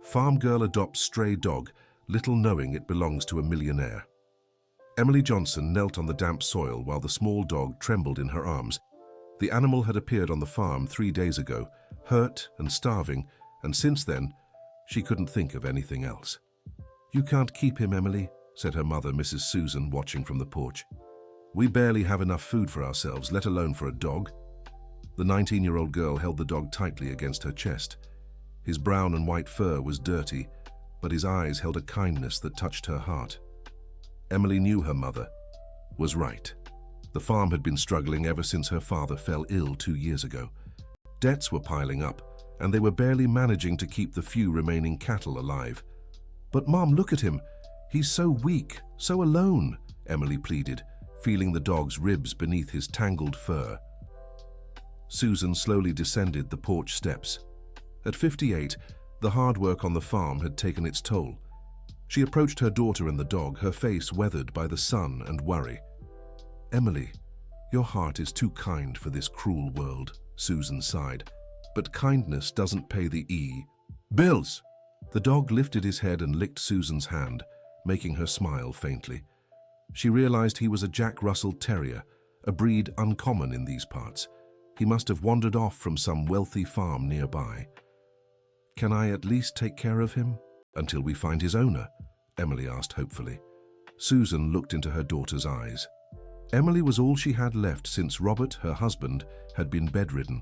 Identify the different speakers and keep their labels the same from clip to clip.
Speaker 1: Farm girl adopts stray dog, little knowing it belongs to a millionaire. Emily Johnson knelt on the damp soil while the small dog trembled in her arms. The animal had appeared on the farm 3 days ago, hurt and starving, and since then, she couldn't think of anything else. "You can't keep him, Emily," said her mother, Mrs. Susan, watching from the porch. "We barely have enough food for ourselves, let alone for a dog." The 19-year-old girl held the dog tightly against her chest. His brown and white fur was dirty, but his eyes held a kindness that touched her heart. Emily knew her mother was right. The farm had been struggling ever since her father fell ill 2 years ago. Debts were piling up, and they were barely managing to keep the few remaining cattle alive. "But Mom, look at him. He's so weak, so alone," Emily pleaded, feeling the dog's ribs beneath his tangled fur. Susan slowly descended the porch steps. At 58, the hard work on the farm had taken its toll. She approached her daughter and the dog, her face weathered by the sun and worry. "Emily, your heart is too kind for this cruel world," Susan sighed. "But kindness doesn't pay the bills." The dog lifted his head and licked Susan's hand, making her smile faintly. She realized he was a Jack Russell Terrier, a breed uncommon in these parts. He must have wandered off from some wealthy farm nearby. "Can I at least take care of him until we find his owner?" Emily asked hopefully. Susan looked into her daughter's eyes. Emily was all she had left since Robert, her husband, had been bedridden.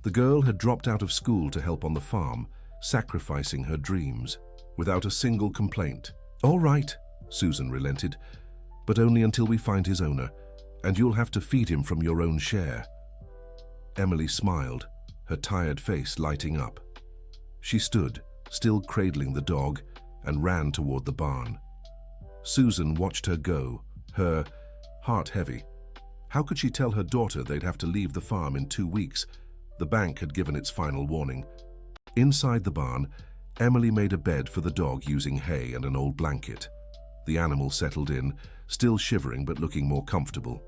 Speaker 1: The girl had dropped out of school to help on the farm, sacrificing her dreams, without a single complaint. "All right," Susan relented, "but only until we find his owner, and you'll have to feed him from your own share." Emily smiled, her tired face lighting up. She stood, still cradling the dog, and ran toward the barn. Susan watched her go, her heart heavy. How could she tell her daughter they'd have to leave the farm in 2 weeks? The bank had given its final warning. Inside the barn, Emily made a bed for the dog using hay and an old blanket. The animal settled in, still shivering but looking more comfortable.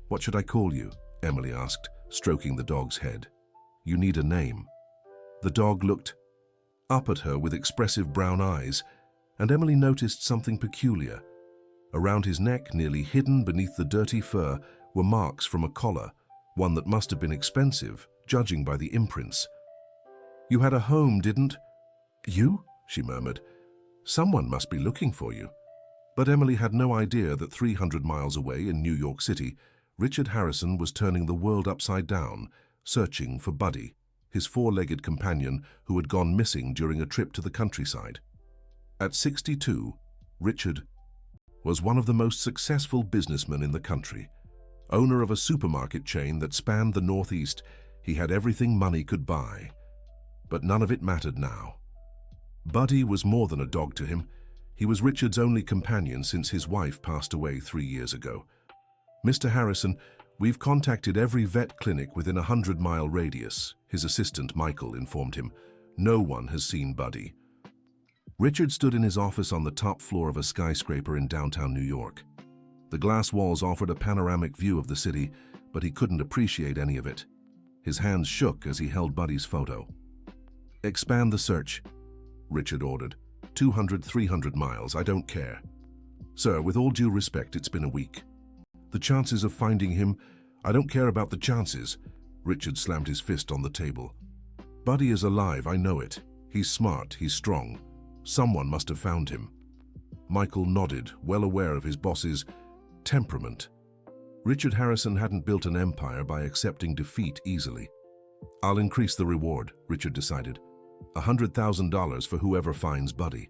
Speaker 1: "What should I call you?" Emily asked, stroking the dog's head. "You need a name." The dog looked up at her with expressive brown eyes, and Emily noticed something peculiar. Around his neck, nearly hidden beneath the dirty fur, were marks from a collar, one that must have been expensive, judging by the imprints. "You had a home, didn't you?" she murmured. "Someone must be looking for you." But Emily had no idea that 300 miles away in New York City, Richard Harrison was turning the world upside down, searching for Buddy, his four-legged companion who had gone missing during a trip to the countryside. At 62, Richard was one of the most successful businessmen in the country. Owner of a supermarket chain that spanned the Northeast, he had everything money could buy. But none of it mattered now. Buddy was more than a dog to him. He was Richard's only companion since his wife passed away 3 years ago. "Mr. Harrison, we've contacted every vet clinic within a 100-mile radius," his assistant Michael informed him. "No one has seen Buddy." Richard stood in his office on the top floor of a skyscraper in downtown New York. The glass walls offered a panoramic view of the city, but he couldn't appreciate any of it. His hands shook as he held Buddy's photo. "Expand the search," Richard ordered. 200, 300 miles, I don't care. "Sir, with all due respect, it's been a week. The chances of finding him, I don't care about the chances." Richard slammed his fist on the table. "Buddy is alive, I know it. He's smart, he's strong. Someone must have found him." Michael nodded, well aware of his boss's temperament. Richard Harrison hadn't built an empire by accepting defeat easily. "I'll increase the reward," Richard decided. $100,000 for whoever finds Buddy."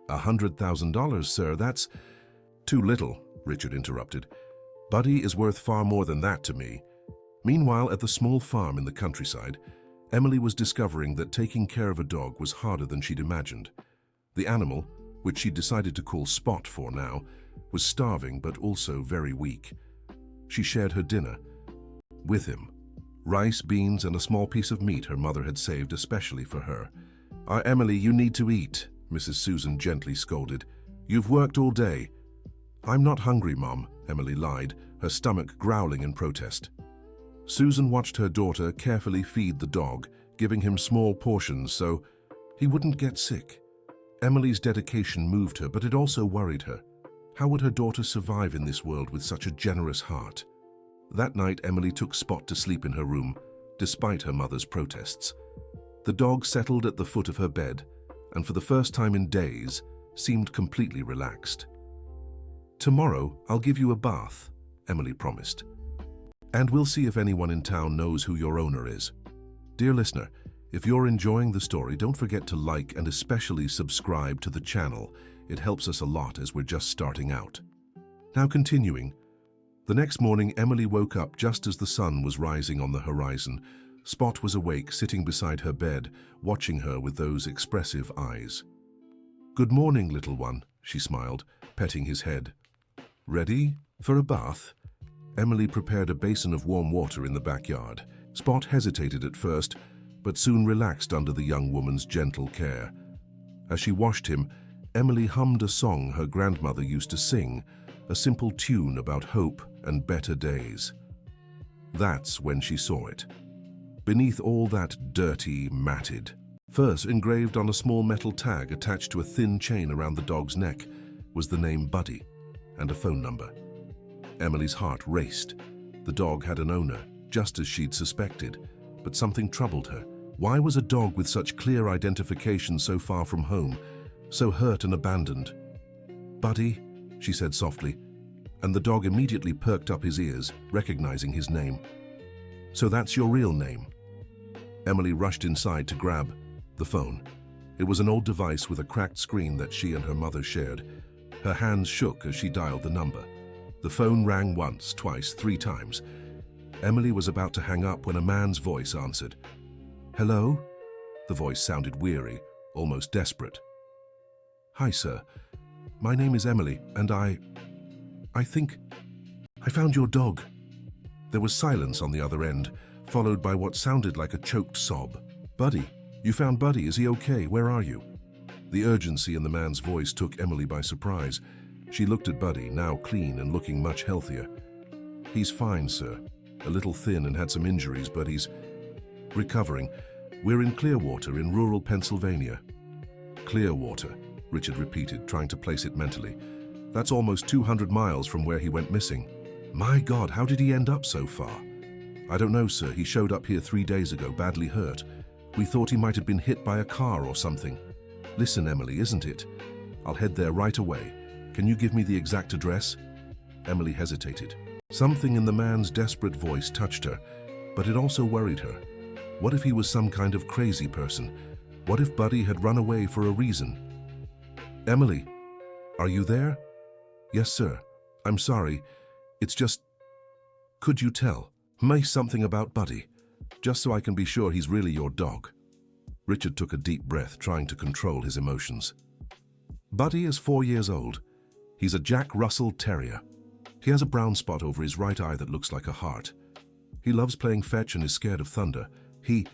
Speaker 1: $100,000, sir, that's too little," Richard interrupted. "Buddy is worth far more than that to me." Meanwhile, at the small farm in the countryside, Emily was discovering that taking care of a dog was harder than she'd imagined. The animal, which she'd decided to call Spot for now, was starving but also very weak. She shared her dinner with him. Rice, beans, and a small piece of meat her mother had saved especially for her. Emily, you need to eat," Mrs. Susan gently scolded. "You've worked all day." "I'm not hungry, Mom," Emily lied, her stomach growling in protest. Susan watched her daughter carefully feed the dog, giving him small portions so he wouldn't get sick. Emily's dedication moved her, but it also worried her. How would her daughter survive in this world with such a generous heart? That night, Emily took Spot to sleep in her room, despite her mother's protests. The dog settled at the foot of her bed, and for the first time in days, seemed completely relaxed. "Tomorrow, I'll give you a bath," Emily promised. "And we'll see if anyone in town knows who your owner is." Dear listener, if you're enjoying the story, don't forget to like and especially subscribe to the channel. It helps us a lot as we're just starting out. Now continuing. The next morning, Emily woke up just as the sun was rising on the horizon. Spot was awake, sitting beside her bed, watching her with those expressive eyes. "Good morning, little one," she smiled, petting his head. "Ready for a bath?" Emily prepared a basin of warm water in the backyard. Spot hesitated at first, but soon relaxed under the young woman's gentle care. As she washed him, Emily hummed a song her grandmother used to sing, a simple tune about hope and better days. That's when she saw it. Beneath all that dirty, matted fur engraved on a small metal tag attached to a thin chain around the dog's neck was the name Buddy and a phone number. Emily's heart raced. The dog had an owner, just as she'd suspected, but something troubled her. Why was a dog with such clear identification so far from home, so hurt and abandoned? "Buddy," she said softly, and the dog immediately perked up his ears, recognizing his name. "So that's your real name?" Emily rushed inside to grab the phone. It was an old device with a cracked screen that she and her mother shared. Her hands shook as she dialed the number. The phone rang once, twice, 3 times. Emily was about to hang up when a man's voice answered. "Hello?" The voice sounded weary, almost desperate. "Hi, sir. My name is Emily, and I think I found your dog." There was silence on the other end, followed by what sounded like a choked sob. "Buddy, you found Buddy. Is he okay? Where are you?" The urgency in the man's voice took Emily by surprise. She looked at Buddy, now clean and looking much healthier. "He's fine, sir. A little thin and had some injuries, but he's recovering. We're in Clearwater in rural Pennsylvania." "Clearwater," Richard repeated, trying to place it mentally. "That's almost 200 miles from where he went missing. My God, how did he end up so far?" "I don't know, sir. He showed up here 3 days ago, badly hurt. We thought he might have been hit by a car or something." "Listen, Emily, isn't it? I'll head there right away. Can you give me the exact address?" Emily hesitated. Something in the man's desperate voice touched her, but it also worried her. What if he was some kind of crazy person? What if Buddy had run away for a reason? "Emily, are you there?" "Yes, sir. I'm sorry. It's just... Could you tell me something about Buddy, just so I can be sure he's really your dog?" Richard took a deep breath, trying to control his emotions. "Buddy is 4 years old. He's a Jack Russell Terrier. He has a brown spot over his right eye that looks like a heart. He loves playing fetch and is scared of thunder. He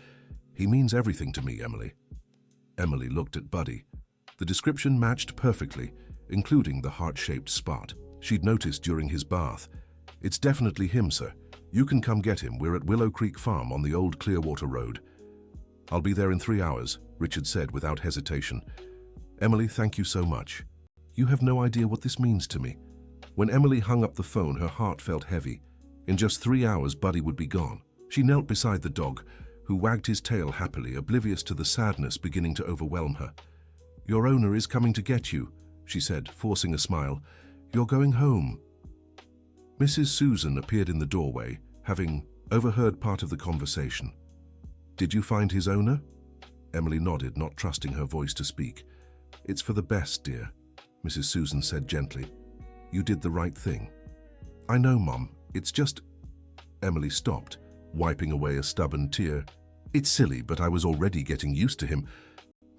Speaker 1: means everything to me, Emily." Emily looked at Buddy. The description matched perfectly, including the heart-shaped spot she'd noticed during his bath. "It's definitely him, sir. You can come get him. We're at Willow Creek Farm on the old Clearwater Road." "I'll be there in 3 hours," Richard said without hesitation. "Emily, thank you so much. You have no idea what this means to me." When Emily hung up the phone, her heart felt heavy. In just 3 hours, Buddy would be gone. She knelt beside the dog, who wagged his tail happily, oblivious to the sadness beginning to overwhelm her. "Your owner is coming to get you," she said, forcing a smile. "You're going home." Mrs. Susan appeared in the doorway, having overheard part of the conversation. "Did you find his owner?" Emily nodded, not trusting her voice to speak. "It's for the best, dear," Mrs. Susan said gently. "You did the right thing." "I know, Mom. It's just..." Emily stopped, wiping away a stubborn tear. "It's silly, but I was already getting used to him."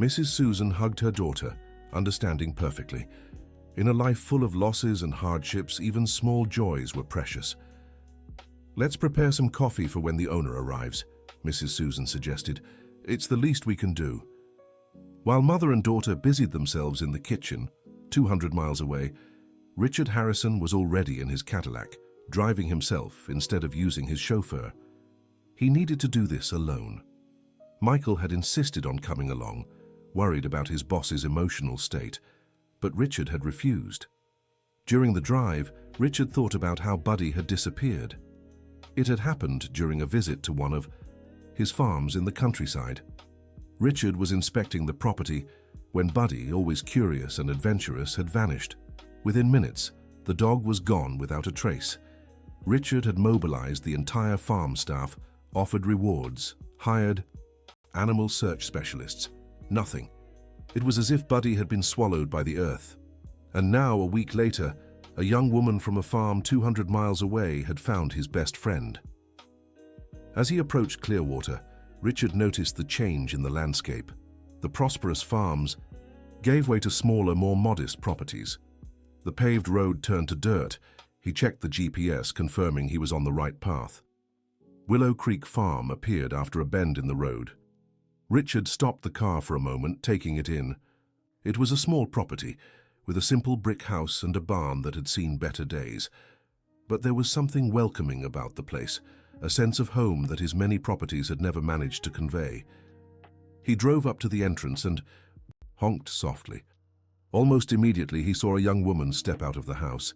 Speaker 1: Mrs. Susan hugged her daughter, understanding perfectly. In a life full of losses and hardships, even small joys were precious. "Let's prepare some coffee for when the owner arrives," Mrs. Susan suggested. "It's the least we can do." While mother and daughter busied themselves in the kitchen, 200 miles away, Richard Harrison was already in his Cadillac, driving himself instead of using his chauffeur. He needed to do this alone. Michael had insisted on coming along, worried about his boss's emotional state, but Richard had refused. During the drive, Richard thought about how Buddy had disappeared. It had happened during a visit to one of his farms in the countryside. Richard was inspecting the property when Buddy, always curious and adventurous, had vanished. Within minutes, the dog was gone without a trace. Richard had mobilized the entire farm staff, offered rewards, hired animal search specialists. Nothing. It was as if Buddy had been swallowed by the earth. And now, a week later, a young woman from a farm 200 miles away had found his best friend. As he approached Clearwater, Richard noticed the change in the landscape. The prosperous farms gave way to smaller, more modest properties. The paved road turned to dirt. He checked the GPS, confirming he was on the right path. Willow Creek Farm appeared after a bend in the road. Richard stopped the car for a moment, taking it in. It was a small property, with a simple brick house and a barn that had seen better days. But there was something welcoming about the place, a sense of home that his many properties had never managed to convey. He drove up to the entrance and honked softly. Almost immediately, he saw a young woman step out of the house.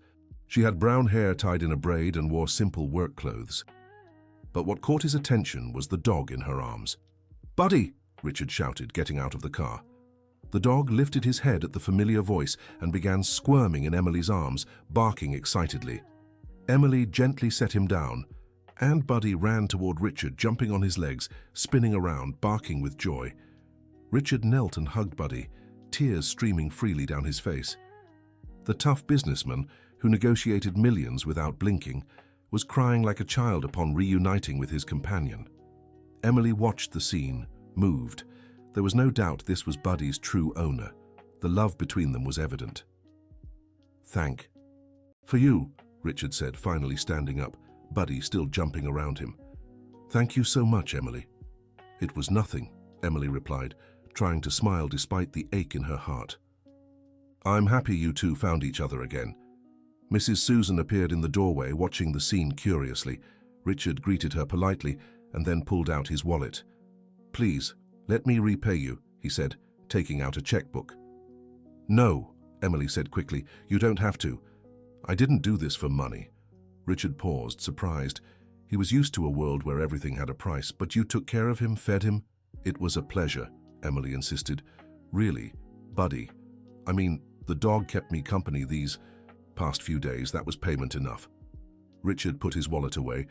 Speaker 1: She had brown hair tied in a braid and wore simple work clothes. But what caught his attention was the dog in her arms. "Buddy!" Richard shouted, getting out of the car. The dog lifted his head at the familiar voice and began squirming in Emily's arms, barking excitedly. Emily gently set him down, and Buddy ran toward Richard, jumping on his legs, spinning around, barking with joy. Richard knelt and hugged Buddy, tears streaming freely down his face. The tough businessman, who negotiated millions without blinking, was crying like a child upon reuniting with his companion. Emily watched the scene, moved. There was no doubt this was Buddy's true owner. The love between them was evident. "Thank for you," Richard said, finally standing up, Buddy still jumping around him. "Thank you so much, Emily." "It was nothing," Emily replied, trying to smile despite the ache in her heart. "I'm happy you two found each other again." Mrs. Susan appeared in the doorway, watching the scene curiously. Richard greeted her politely and then pulled out his wallet. "Please, let me repay you," he said, taking out a checkbook. "No," Emily said quickly, "you don't have to. I didn't do this for money." Richard paused, surprised. He was used to a world where everything had a price. "But you took care of him, fed him?" "It was a pleasure," Emily insisted. "Really, Buddy. I mean, the dog kept me company these past few days. That was payment enough." Richard put his wallet away,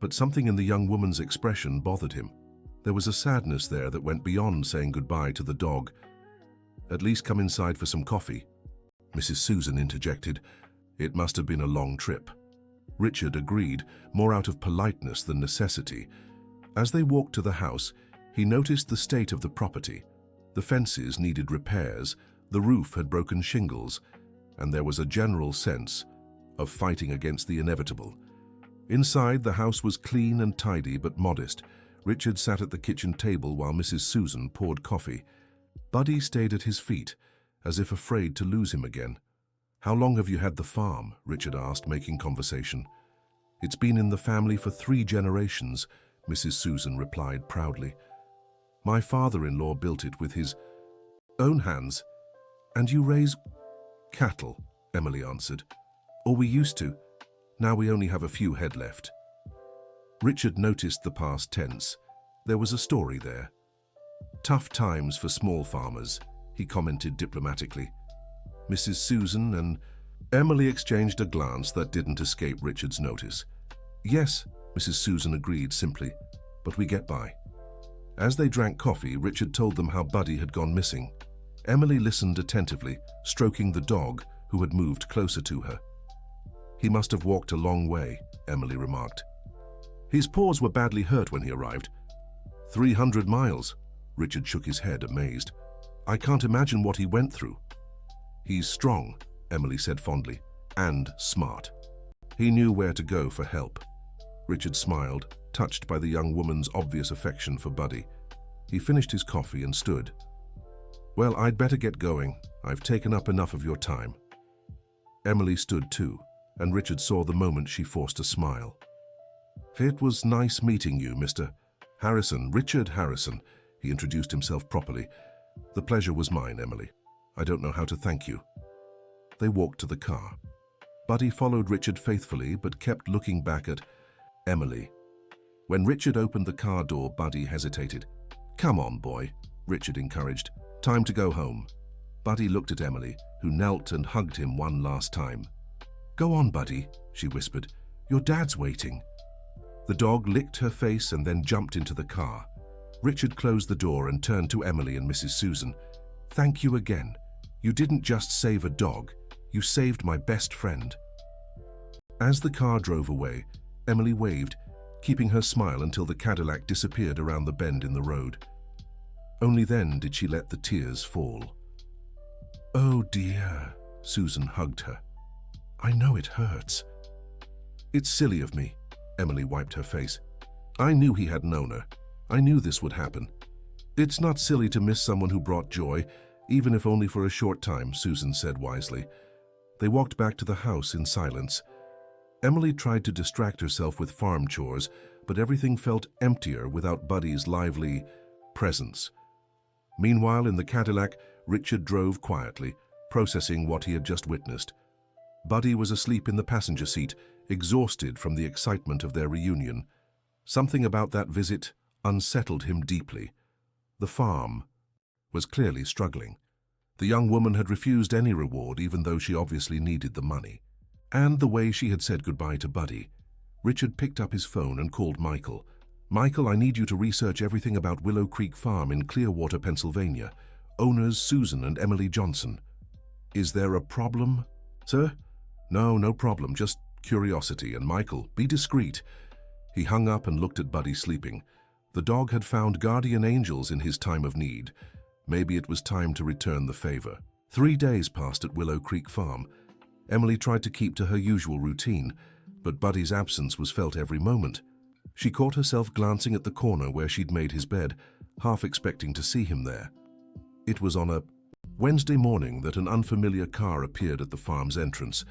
Speaker 1: but something in the young woman's expression bothered him. There was a sadness there that went beyond saying goodbye to the dog. "At least come inside for some coffee," Mrs. Susan interjected. "It must have been a long trip." Richard agreed, more out of politeness than necessity. As they walked to the house, he noticed the state of the property. The fences needed repairs, the roof had broken shingles, and there was a general sense of fighting against the inevitable. Inside, the house was clean and tidy but modest. Richard sat at the kitchen table while Mrs. Susan poured coffee. Buddy stayed at his feet, as if afraid to lose him again. "How long have you had the farm?" Richard asked, making conversation. "It's been in the family for 3 generations," Mrs. Susan replied proudly. "My father-in-law built it with his own hands." "And you raise cattle," Emily answered. "Or we used to. Now we only have a few head left." Richard noticed the past tense. There was a story there. "Tough times for small farmers," he commented diplomatically. Mrs. Susan and Emily exchanged a glance that didn't escape Richard's notice. "Yes," Mrs. Susan agreed simply, "but we get by." As they drank coffee, Richard told them how Buddy had gone missing. Emily listened attentively, stroking the dog, who had moved closer to her. "He must have walked a long way," Emily remarked. "His paws were badly hurt when he arrived." 300 miles, Richard shook his head, amazed. "I can't imagine what he went through." "He's strong," Emily said fondly, "and smart. He knew where to go for help." Richard smiled, touched by the young woman's obvious affection for Buddy. He finished his coffee and stood. "Well, I'd better get going. I've taken up enough of your time." Emily stood too, and Richard saw the moment she forced a smile. "It was nice meeting you, Mr. Harrison, Richard Harrison," he introduced himself properly. "The pleasure was mine, Emily. I don't know how to thank you." They walked to the car. Buddy followed Richard faithfully but kept looking back at Emily. When Richard opened the car door, Buddy hesitated. "Come on, boy," Richard encouraged. "Time to go home." Buddy looked at Emily, who knelt and hugged him one last time. "Go on, Buddy," she whispered. "Your dad's waiting." The dog licked her face and then jumped into the car. Richard closed the door and turned to Emily and Mrs. Susan. "Thank you again. You didn't just save a dog, you saved my best friend." As the car drove away, Emily waved, keeping her smile until the Cadillac disappeared around the bend in the road. Only then did she let the tears fall. "Oh dear," Susan hugged her. "I know it hurts." "It's silly of me," Emily wiped her face. "I knew he had an owner. I knew this would happen." "It's not silly to miss someone who brought joy, even if only for a short time," Susan said wisely. They walked back to the house in silence. Emily tried to distract herself with farm chores, but everything felt emptier without Buddy's lively presence. Meanwhile, in the Cadillac, Richard drove quietly, processing what he had just witnessed. Buddy was asleep in the passenger seat, exhausted from the excitement of their reunion. Something about that visit unsettled him deeply. The farm was clearly struggling. The young woman had refused any reward, even though she obviously needed the money. And the way she had said goodbye to Buddy. Richard picked up his phone and called Michael. "Michael, I need you to research everything about Willow Creek Farm in Clearwater, Pennsylvania. Owners Susan and Emily Johnson." "Is there a problem, sir?" No problem, just curiosity. And Michael, be discreet." He hung up and looked at Buddy sleeping. The dog had found guardian angels in his time of need. Maybe it was time to return the favor. 3 days passed at Willow Creek Farm. Emily tried to keep to her usual routine, but Buddy's absence was felt every moment. She caught herself glancing at the corner where she'd made his bed, half expecting to see him there. It was on a Wednesday morning that an unfamiliar car appeared at the farm's entrance.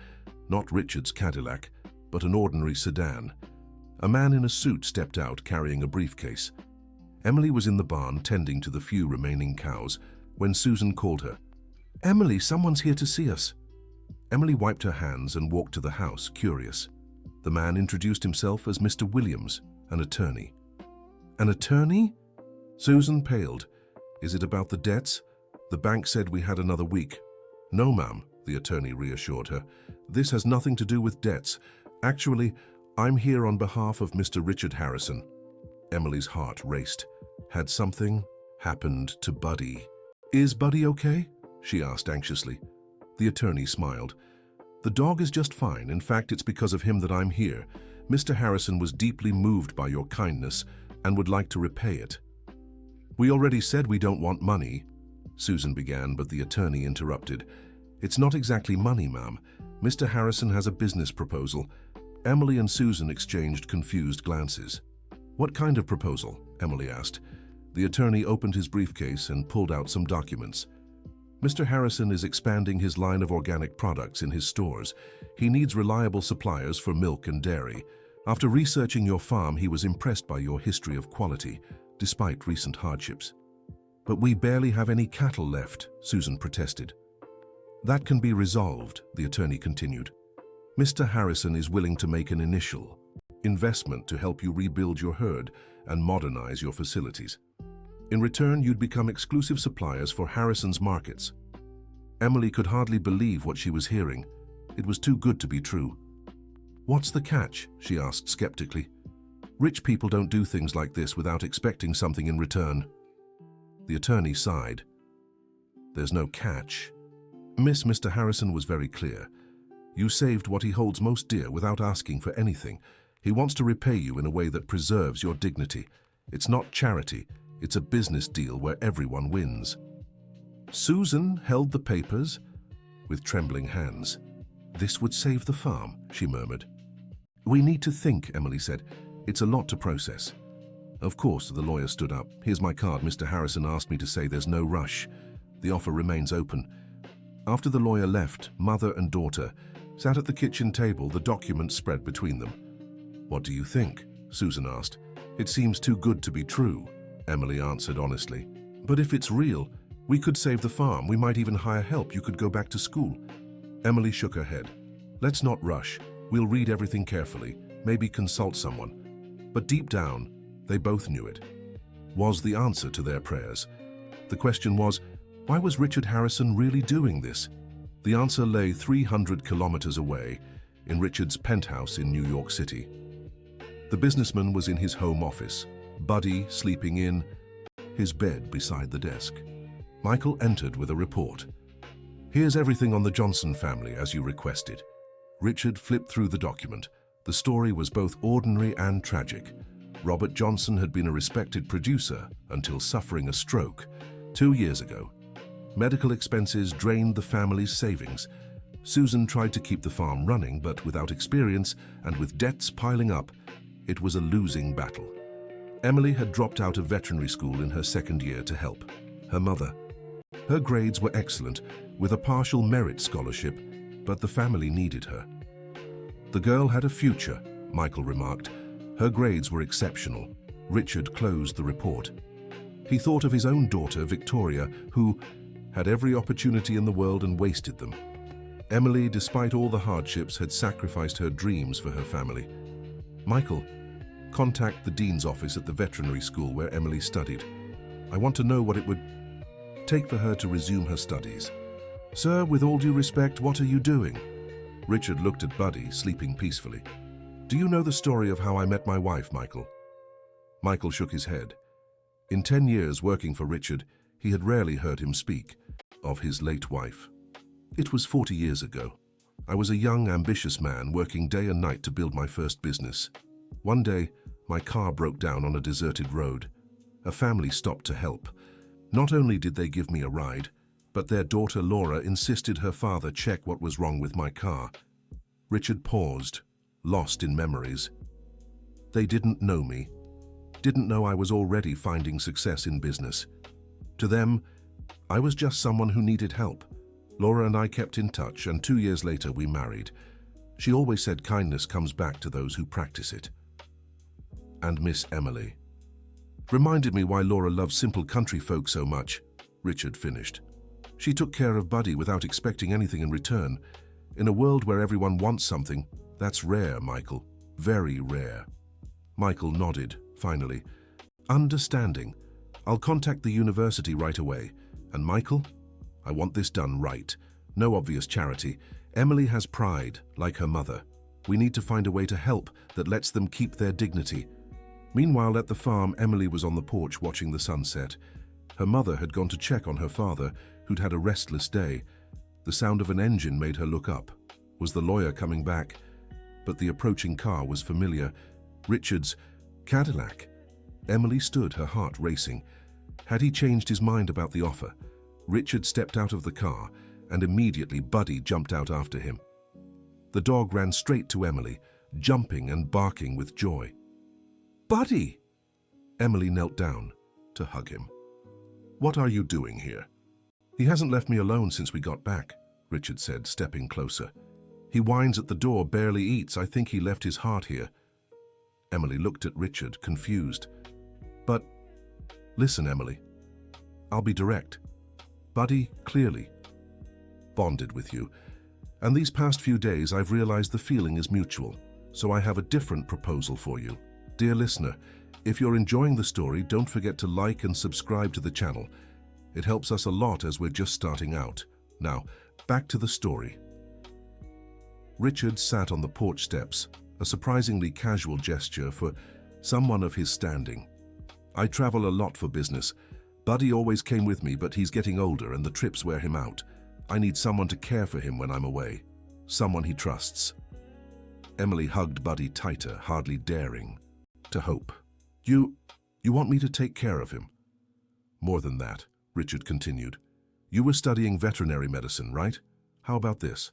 Speaker 1: Not Richard's Cadillac, but an ordinary sedan. A man in a suit stepped out carrying a briefcase. Emily was in the barn tending to the few remaining cows when Susan called her. "Emily, someone's here to see us." Emily wiped her hands and walked to the house, curious. The man introduced himself as Mr. Williams, an attorney. "An attorney?" Susan paled. "Is it about the debts? The bank said we had another week." "No, ma'am," the attorney reassured her. "This has nothing to do with debts. Actually, I'm here on behalf of Mr. Richard Harrison." Emily's heart raced. Had something happened to Buddy? "Is Buddy okay?" she asked anxiously. The attorney smiled. "The dog is just fine. In fact, it's because of him that I'm here. Mr. Harrison was deeply moved by your kindness and would like to repay it." "We already said we don't want money," Susan began, but the attorney interrupted. "It's not exactly money, ma'am. Mr. Harrison has a business proposal." Emily and Susan exchanged confused glances. "What kind of proposal?" Emily asked. The attorney opened his briefcase and pulled out some documents. "Mr. Harrison is expanding his line of organic products in his stores. He needs reliable suppliers for milk and dairy. After researching your farm, he was impressed by your history of quality, despite recent hardships." "But we barely have any cattle left," Susan protested. "That can be resolved," the attorney continued. "Mr. Harrison is willing to make an initial investment to help you rebuild your herd and modernize your facilities. In return, you'd become exclusive suppliers for Harrison's markets." Emily could hardly believe what she was hearing. It was too good to be true. "What's the catch?" she asked skeptically. "Rich people don't do things like this without expecting something in return." The attorney sighed. "There's no catch. Mr. Harrison was very clear. You saved what he holds most dear without asking for anything. He wants to repay you in a way that preserves your dignity. It's not charity. It's a business deal where everyone wins." Susan held the papers with trembling hands. "This would save the farm," she murmured. "We need to think," Emily said. "It's a lot to process." "Of course," the lawyer stood up. "Here's my card. Mr. Harrison asked me to say there's no rush. The offer remains open." After the lawyer left, mother and daughter sat at the kitchen table, the documents spread between them. "What do you think?" Susan asked. "It seems too good to be true," Emily answered honestly. "But if it's real, We could save the farm. We might even hire help. You could go back to school. Emily shook her head. Let's not rush. We'll read everything carefully, maybe consult someone. But deep down, they both knew it. Was the answer to their prayers. The question was, why was Richard Harrison really doing this? The answer lay 300 kilometers away, in Richard's penthouse in New York City. The businessman was in his home office, Buddy sleeping in his bed beside the desk. Michael entered with a report. Here's everything on the Johnson family as you requested. Richard flipped through the document. The story was both ordinary and tragic. Robert Johnson had been a respected producer until suffering a stroke 2 years ago. Medical expenses drained the family's savings. Susan tried to keep the farm running, but without experience and with debts piling up, it was a losing battle. Emily had dropped out of veterinary school in her second year to help her mother. Her grades were excellent, with a partial merit scholarship, but the family needed her. The girl had a future, Michael remarked. Her grades were exceptional. Richard closed the report. He thought of his own daughter, Victoria, who had every opportunity in the world and wasted them. Emily, despite all the hardships, had sacrificed her dreams for her family. Michael, contact the dean's office at the veterinary school where Emily studied. I want to know what it would take for her to resume her studies. Sir, with all due respect, what are you doing? Richard looked at Buddy, sleeping peacefully. Do you know the story of how I met my wife, Michael? Michael shook his head. In 10 years working for Richard, he had rarely heard him speak of his late wife. It was 40 years ago. I was a young, ambitious man working day and night to build my first business. One day, my car broke down on a deserted road. A family stopped to help. Not only did they give me a ride, but their daughter Laura insisted her father check what was wrong with my car. Richard paused, lost in memories. They didn't know me, didn't know I was already finding success in business. To them, I was just someone who needed help. Laura and I kept in touch, and 2 years later we married. She always said kindness comes back to those who practice it. And Miss Emily reminded me why Laura loves simple country folk so much, Richard finished. She took care of Buddy without expecting anything in return. In a world where everyone wants something, that's rare, Michael. Very rare. Michael nodded, finally. Understanding. I'll contact the university right away. And Michael? I want this done right. No obvious charity. Emily has pride, like her mother. We need to find a way to help that lets them keep their dignity. Meanwhile, at the farm, Emily was on the porch watching the sunset. Her mother had gone to check on her father, who'd had a restless day. The sound of an engine made her look up. Was the lawyer coming back? But the approaching car was familiar. Richard's Cadillac. Emily stood, her heart racing. Had he changed his mind about the offer? Richard stepped out of the car, and immediately Buddy jumped out after him. The dog ran straight to Emily, jumping and barking with joy. Buddy! Emily knelt down to hug him. What are you doing here? He hasn't left me alone since we got back, Richard said, stepping closer. He whines at the door, barely eats. I think he left his heart here. Emily looked at Richard, confused. But, listen, Emily. I'll be direct. Buddy clearly bonded with you. And these past few days I've realized the feeling is mutual. So I have a different proposal for you. Dear listener, if you're enjoying the story, don't forget to like and subscribe to the channel. It helps us a lot as we're just starting out. Now, back to the story. Richard sat on the porch steps, a surprisingly casual gesture for someone of his standing. I travel a lot for business. Buddy always came with me, but he's getting older and the trips wear him out. I need someone to care for him when I'm away. Someone he trusts. Emily hugged Buddy tighter, hardly daring to hope. You want me to take care of him? More than that, Richard continued. You were studying veterinary medicine, right? How about this?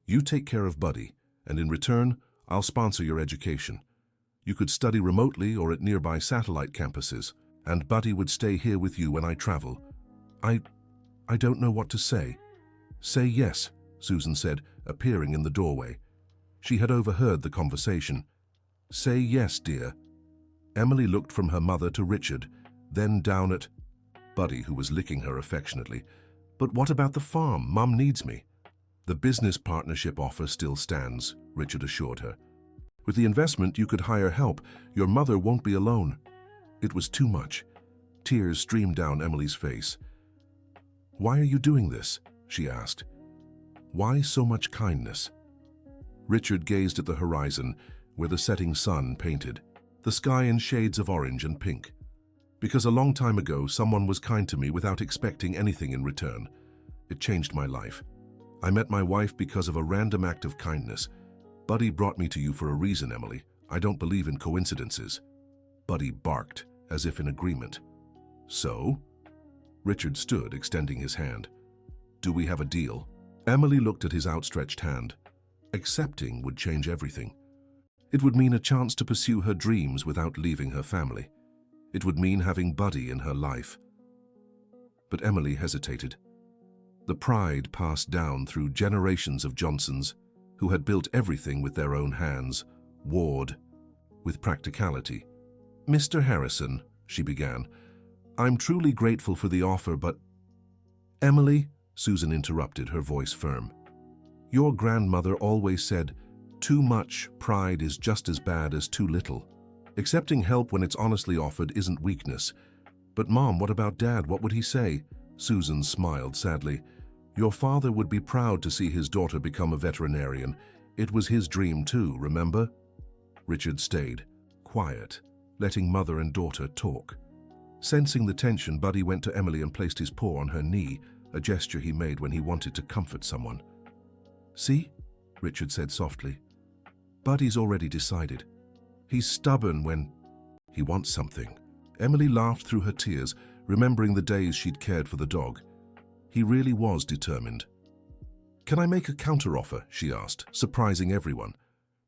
Speaker 1: You take care of Buddy, and in return, I'll sponsor your education. You could study remotely or at nearby satellite campuses, and Buddy would stay here with you when I travel. I don't know what to say. Say yes, Susan said, appearing in the doorway. She had overheard the conversation. Say yes, dear. Emily looked from her mother to Richard, then down at Buddy, who was licking her affectionately. "But what about the farm? Mum needs me." "The business partnership offer still stands," Richard assured her. "With the investment, you could hire help. Your mother won't be alone." It was too much. Tears streamed down Emily's face. "Why are you doing this?" she asked. "Why so much kindness?" Richard gazed at the horizon, where the setting sun painted the sky in shades of orange and pink. "Because a long time ago, someone was kind to me without expecting anything in return. It changed my life. I met my wife because of a random act of kindness. Buddy brought me to you for a reason, Emily. I don't believe in coincidences." Buddy barked, as if in agreement. "So?" Richard stood, extending his hand. "Do we have a deal?" Emily looked at his outstretched hand. Accepting would change everything. It would mean a chance to pursue her dreams without leaving her family. It would mean having Buddy in her life. But Emily hesitated. The pride passed down through generations of Johnsons, who had built everything with their own hands, warred with practicality. "Mr. Harrison," she began, "I'm truly grateful for the offer, but—" "Emily," Susan interrupted, her voice firm. "Your grandmother always said, too much pride is just as bad as too little. Accepting help when it's honestly offered isn't weakness. But Mom, what about Dad? What would he say?" Susan smiled sadly. "Your father would be proud to see his daughter become a veterinarian. It was his dream too, remember?" Richard stayed, quiet, letting mother and daughter talk. Sensing the tension, Buddy went to Emily and placed his paw on her knee, a gesture he made when he wanted to comfort someone. "See?" Richard said softly. "Buddy's already decided. He's stubborn when he wants something." Emily laughed through her tears, remembering the days she'd cared for the dog. He really was determined. "Can I make a counteroffer?" she asked, surprising everyone.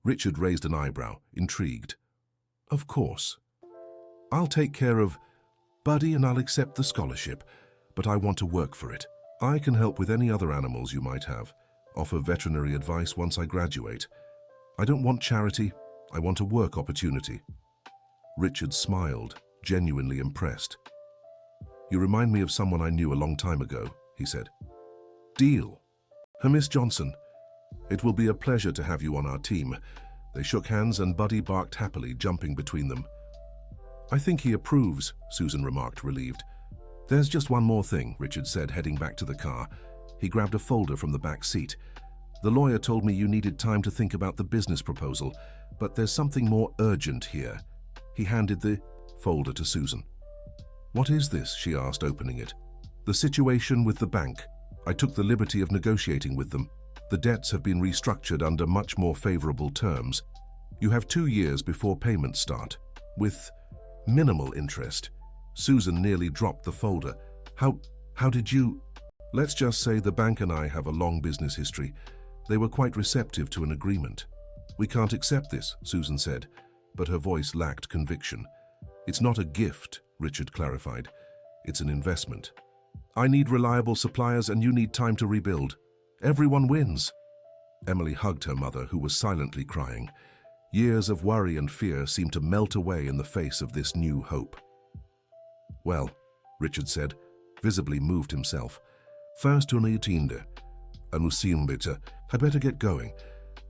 Speaker 1: Richard raised an eyebrow, intrigued. "Of course. I'll take care of Buddy and I'll accept the scholarship, but I want to work for it. I can help with any other animals you might have, offer veterinary advice once I graduate. I don't want charity, I want a work opportunity." Richard smiled, genuinely impressed. "You remind me of someone I knew a long time ago," he said. "Deal. Miss Johnson, it will be a pleasure to have you on our team." They shook hands and Buddy barked happily, jumping between them. "I think he approves," Susan remarked, relieved. "There's just one more thing," Richard said, heading back to the car. He grabbed a folder from the back seat. "The lawyer told me you needed time to think about the business proposal, but there's something more urgent here." He handed the folder to Susan. "What is this?" she asked, opening it. "The situation with the bank. I took the liberty of negotiating with them. The debts have been restructured under much more favorable terms. You have 2 years before payments start, with minimal interest." Susan nearly dropped the folder. How did you—" "Let's just say the bank and I have a long business history. They were quite receptive to an agreement." "We can't accept this," Susan said, but her voice lacked conviction. "It's not a gift," Richard clarified. "It's an investment. I need reliable suppliers and you need time to rebuild. Everyone wins." Emily hugged her mother, who was silently crying. Years of worry and fear seemed to melt away in the face of this new hope. "Well," Richard said, visibly moved himself. "First to Niatinde. Anusium bitte. I'd better get going.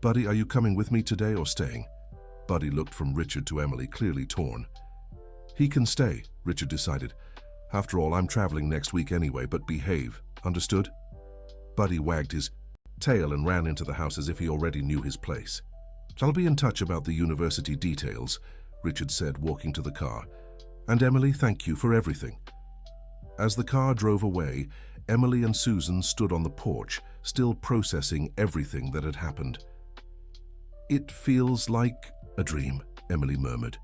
Speaker 1: Buddy, are you coming with me today or staying?" Buddy looked from Richard to Emily, clearly torn. "He can stay," Richard decided. "After all, I'm traveling next week anyway, but behave. Understood?" Buddy wagged his tail and ran into the house as if he already knew his place. "I'll be in touch about the university details," Richard said, walking to the car. "And Emily, thank you for everything." As the car drove away, Emily and Susan stood on the porch, still processing everything that had happened. "It feels like a dream," Emily murmured.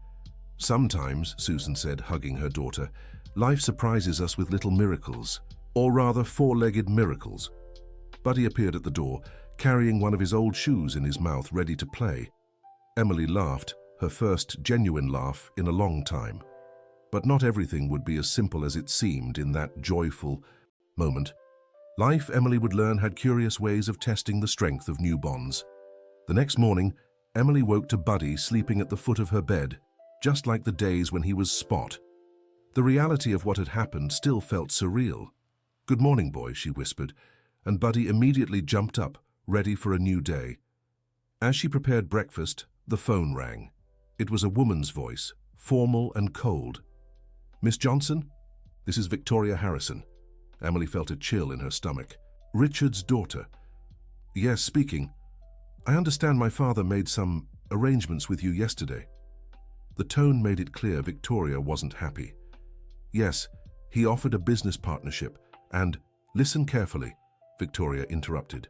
Speaker 1: "Sometimes," Susan said, hugging her daughter, "life surprises us with little miracles, or rather four-legged miracles." Buddy appeared at the door, carrying one of his old shoes in his mouth, ready to play. Emily laughed, her first genuine laugh in a long time. But not everything would be as simple as it seemed in that joyful moment. Life, Emily would learn, had curious ways of testing the strength of new bonds. The next morning, Emily woke to Buddy sleeping at the foot of her bed, just like the days when he was Spot. The reality of what had happened still felt surreal. "Good morning, boy," she whispered, and Buddy immediately jumped up, ready for a new day. As she prepared breakfast, the phone rang. It was a woman's voice, formal and cold. "Miss Johnson? This is Victoria Harrison." Emily felt a chill in her stomach. "Richard's daughter." "Yes, speaking. I understand my father made some arrangements with you yesterday." The tone made it clear Victoria wasn't happy. "Yes, he offered a business partnership, and—" "Listen carefully," Victoria interrupted.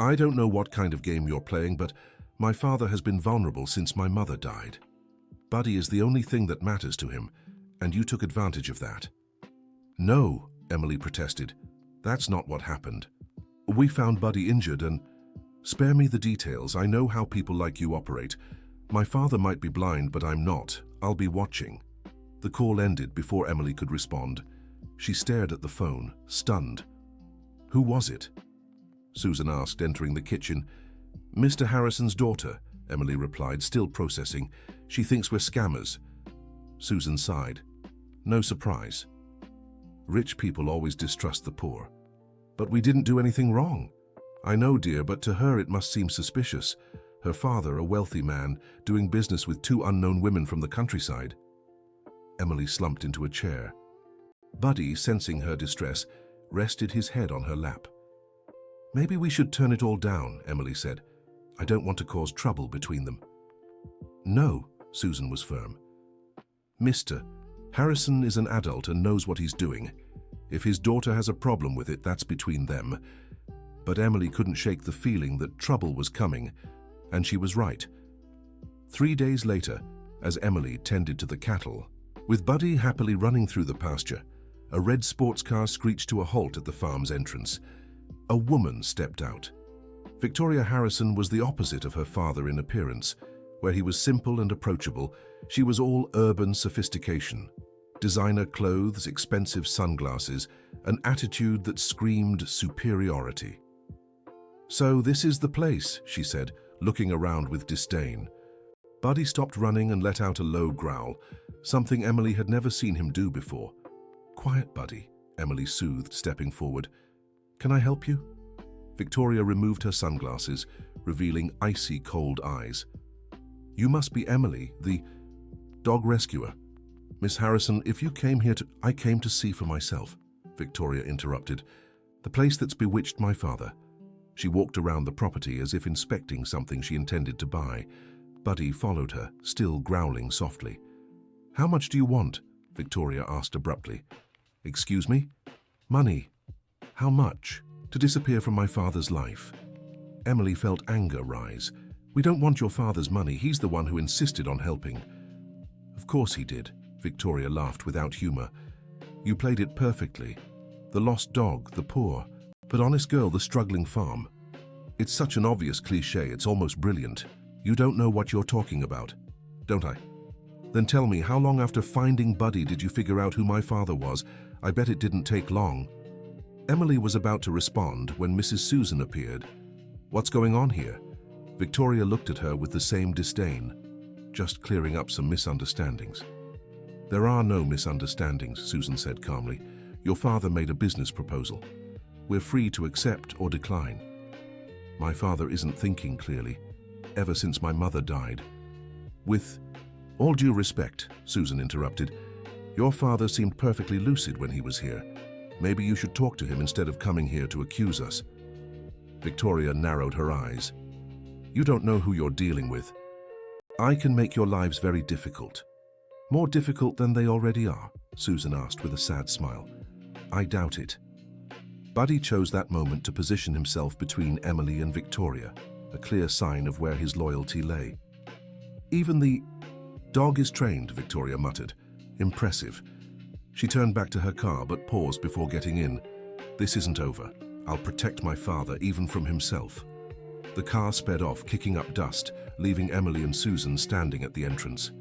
Speaker 1: "I don't know what kind of game you're playing, but my father has been vulnerable since my mother died. Buddy is the only thing that matters to him, and you took advantage of that." "No," Emily protested. "That's not what happened. We found Buddy injured and—" "Spare me the details. I know how people like you operate. My father might be blind, but I'm not. I'll be watching." The call ended before Emily could respond. She stared at the phone, stunned. "Who was it?" Susan asked, entering the kitchen. "Mr. Harrison's daughter," Emily replied, still processing. "She thinks we're scammers." Susan sighed. "No surprise. Rich people always distrust the poor." "But we didn't do anything wrong." "I know, dear, but to her it must seem suspicious. Her father, a wealthy man, doing business with two unknown women from the countryside." Emily slumped into a chair. Buddy, sensing her distress, rested his head on her lap. "Maybe we should turn it all down," Emily said. "I don't want to cause trouble between them." "No," Susan was firm. "Mr. Harrison is an adult and knows what he's doing. If his daughter has a problem with it, that's between them." But Emily couldn't shake the feeling that trouble was coming, and she was right. 3 days later, as Emily tended to the cattle, with Buddy happily running through the pasture, a red sports car screeched to a halt at the farm's entrance. A woman stepped out. Victoria Harrison was the opposite of her father in appearance. Where he was simple and approachable, she was all urban sophistication. Designer clothes, expensive sunglasses, an attitude that screamed superiority. "So this is the place," she said, looking around with disdain. Buddy stopped running and let out a low growl, something Emily had never seen him do before. "Quiet, Buddy," Emily soothed, stepping forward. "Can I help you?" Victoria removed her sunglasses, revealing icy cold eyes. "You must be Emily, the dog rescuer." "Miss Harrison, if you came here to—" "I came to see for myself," Victoria interrupted. "The place that's bewitched my father." She walked around the property as if inspecting something she intended to buy. Buddy followed her, still growling softly. "How much do you want?" Victoria asked abruptly. "Excuse me?" "Money." "How much?" "To disappear from my father's life." Emily felt anger rise. "We don't want your father's money. He's the one who insisted on helping." "Of course he did," Victoria laughed without humor. "You played it perfectly. The lost dog, the poor, but honest girl, the struggling farm. It's such an obvious cliché, it's almost brilliant. You don't know what you're talking about, don't I? Then tell me, how long after finding Buddy did you figure out who my father was? I bet it didn't take long." Emily was about to respond when Mrs. Susan appeared. "What's going on here?" Victoria looked at her with the same disdain. "Just clearing up some misunderstandings." "There are no misunderstandings," Susan said calmly. "Your father made a business proposal. We're free to accept or decline." "My father isn't thinking clearly, ever since my mother died." "With all due respect," Susan interrupted, "your father seemed perfectly lucid when he was here. Maybe you should talk to him instead of coming here to accuse us." Victoria narrowed her eyes. "You don't know who you're dealing with. I can make your lives very difficult." "More difficult than they already are?" Susan asked with a sad smile. "I doubt it." Buddy chose that moment to position himself between Emily and Victoria, a clear sign of where his loyalty lay. "Even the dog is trained," Victoria muttered. "Impressive." She turned back to her car but paused before getting in. "This isn't over. I'll protect my father, even from himself." The car sped off, kicking up dust, leaving Emily and Susan standing at the entrance.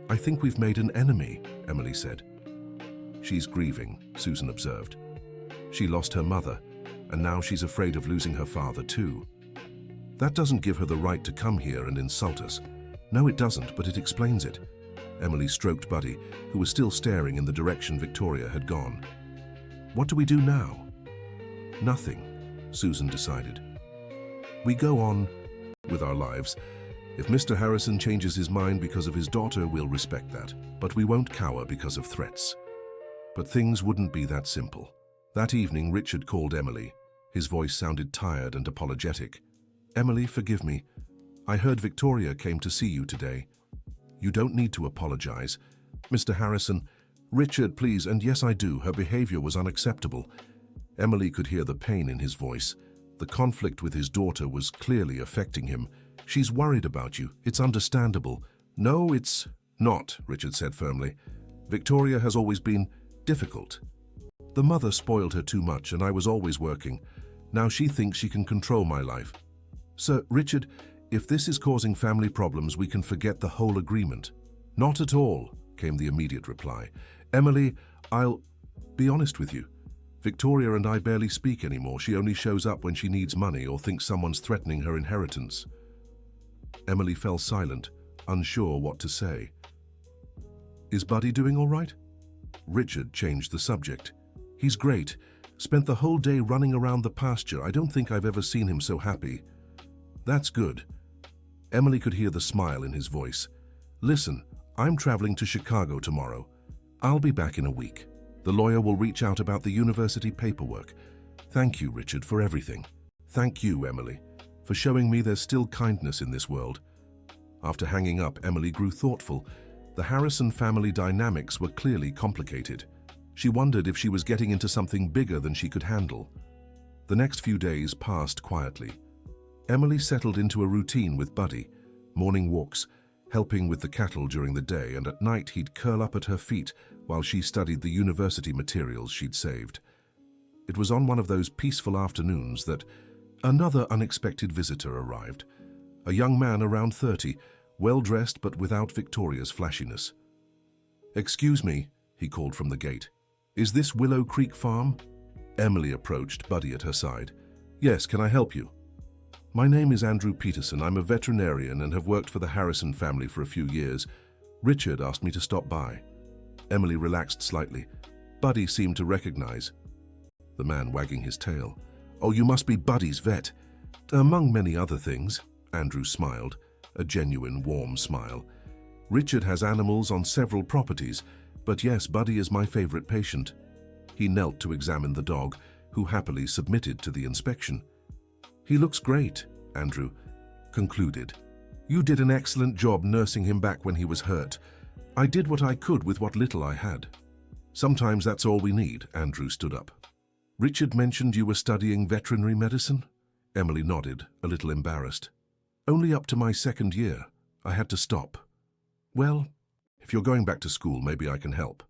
Speaker 1: "I think we've made an enemy," Emily said. "She's grieving," Susan observed. "She lost her mother, and now she's afraid of losing her father too. That doesn't give her the right to come here and insult us." "No, it doesn't, but it explains it." Emily stroked Buddy, who was still staring in the direction Victoria had gone. What do we do now? Nothing, Susan decided. We go on with our lives. If Mr. Harrison changes his mind because of his daughter, we'll respect that, but we won't cower because of threats. But things wouldn't be that simple. That evening, Richard called Emily. His voice sounded tired and apologetic. Emily, forgive me. I heard Victoria came to see you today. You don't need to apologize. Mr. Harrison, Richard, please, and yes, I do. Her behavior was unacceptable. Emily could hear the pain in his voice. The conflict with his daughter was clearly affecting him. She's worried about you. It's understandable. No, it's not, Richard said firmly. Victoria has always been difficult. The mother spoiled her too much, and I was always working. Now she thinks she can control my life. Sir, Richard, if this is causing family problems, we can forget the whole agreement. Not at all, came the immediate reply. Emily, I'll be honest with you. Victoria and I barely speak anymore. She only shows up when she needs money or thinks someone's threatening her inheritance. Emily fell silent, unsure what to say. Is Buddy doing all right? Richard changed the subject. He's great. Spent the whole day running around the pasture. I don't think I've ever seen him so happy. That's good. Emily could hear the smile in his voice. Listen, I'm traveling to Chicago tomorrow. I'll be back in a week. The lawyer will reach out about the university paperwork. Thank you, Richard, for everything. Thank you, Emily, for showing me there's still kindness in this world. After hanging up, Emily grew thoughtful. The Harrison family dynamics were clearly complicated. She wondered if she was getting into something bigger than she could handle. The next few days passed quietly. Emily settled into a routine with Buddy, morning walks, helping with the cattle during the day, and at night he'd curl up at her feet while she studied the university materials she'd saved. It was on one of those peaceful afternoons that another unexpected visitor arrived. A young man around 30, well-dressed but without Victoria's flashiness. Excuse me, he called from the gate. Is this Willow Creek Farm? Emily approached, Buddy at her side. Yes, can I help you? My name is Andrew Peterson. I'm a veterinarian and have worked for the Harrison family for a few years. Richard asked me to stop by. Emily relaxed slightly. Buddy seemed to recognize. The man wagging his tail. Oh, you must be Buddy's vet. Among many other things, Andrew smiled, a genuine warm smile. Richard has animals on several properties, but yes, Buddy is my favorite patient. He knelt to examine the dog, who happily submitted to the inspection. He looks great, Andrew concluded. You did an excellent job nursing him back when he was hurt. I did what I could with what little I had. Sometimes that's all we need, Andrew stood up. Richard mentioned you were studying veterinary medicine? Emily nodded, a little embarrassed. Only up to my second year. I had to stop. Well, if you're going back to school, maybe I can help.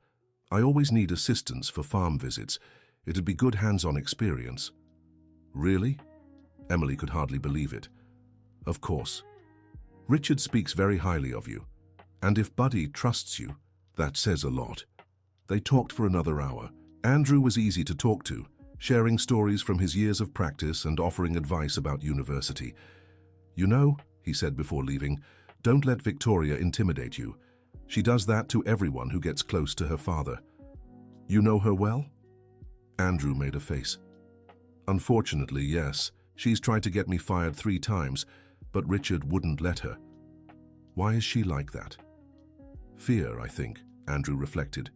Speaker 1: I always need assistance for farm visits. It'd be good hands-on experience. Really? Emily could hardly believe it. Of course. Richard speaks very highly of you. And if Buddy trusts you, that says a lot. They talked for another hour. Andrew was easy to talk to, sharing stories from his years of practice and offering advice about university. You know, he said before leaving, don't let Victoria intimidate you. She does that to everyone who gets close to her father. You know her well? Andrew made a face. Unfortunately, yes. She's tried to get me fired 3 times, but Richard wouldn't let her. Why is she like that? Fear, I think, Andrew reflected.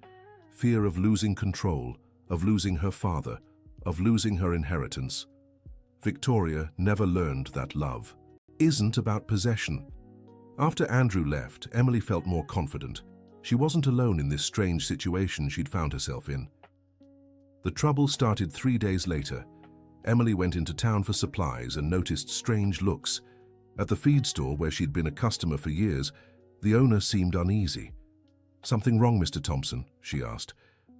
Speaker 1: Fear of losing control, of losing her father, of losing her inheritance. Victoria never learned that love isn't about possession. After Andrew left, Emily felt more confident. She wasn't alone in this strange situation she'd found herself in. The trouble started 3 days later. Emily went into town for supplies and noticed strange looks. At the feed store, where she'd been a customer for years, the owner seemed uneasy. Something wrong, Mr. Thompson? She asked.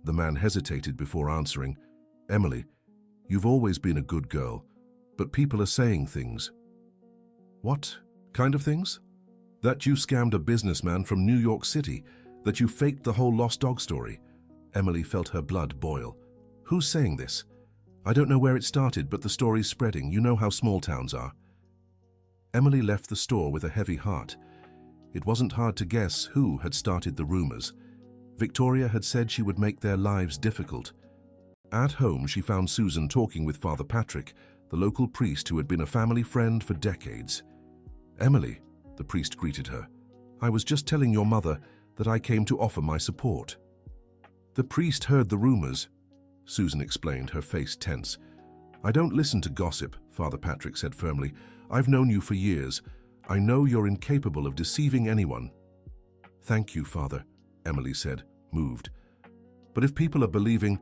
Speaker 1: The man hesitated before answering. Emily, you've always been a good girl, but people are saying things. What kind of things? That you scammed a businessman from New York City, that you faked the whole lost dog story. Emily felt her blood boil. Who's saying this? I don't know where it started, but the story's spreading. You know how small towns are. Emily left the store with a heavy heart. It wasn't hard to guess who had started the rumors. Victoria had said she would make their lives difficult. At home, she found Susan talking with Father Patrick, the local priest who had been a family friend for decades. "Emily," the priest greeted her, "I was just telling your mother that I came to offer my support." "The priest heard the rumors," Susan explained, her face tense. "I don't listen to gossip," Father Patrick said firmly. "I've known you for years. I know you're incapable of deceiving anyone." "Thank you, Father," Emily said, moved. "But if people are believing—"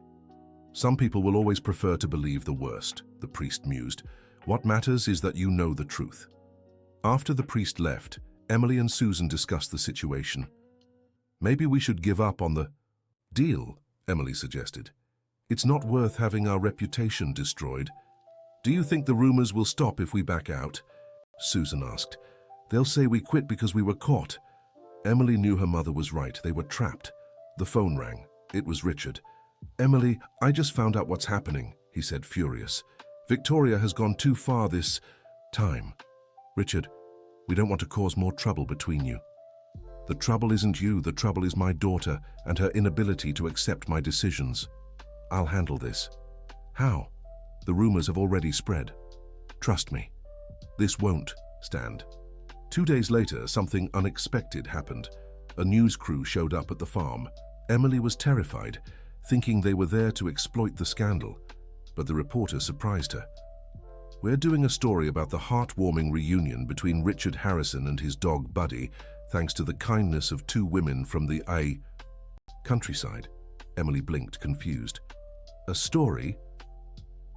Speaker 1: "Some people will always prefer to believe the worst," the priest mused. "What matters is that you know the truth." After the priest left, Emily and Susan discussed the situation. "Maybe we should give up on the deal," Emily suggested. "It's not worth having our reputation destroyed." "Do you think the rumors will stop if we back out?" Susan asked. "They'll say we quit because we were caught." Emily knew her mother was right. They were trapped. The phone rang. It was Richard. "Emily, I just found out what's happening," he said, furious. "Victoria has gone too far this time." "Richard, we don't want to cause more trouble between you." "The trouble isn't you. The trouble is my daughter and her inability to accept my decisions. I'll handle this." "How?" "The rumors have already spread. Trust me. This won't stand." 2 days later, something unexpected happened. A news crew showed up at the farm. Emily was terrified, thinking they were there to exploit the scandal. But the reporter surprised her. "We're doing a story about the heartwarming reunion between Richard Harrison and his dog Buddy, thanks to the kindness of 2 women from the countryside." Emily blinked, confused. "A story?"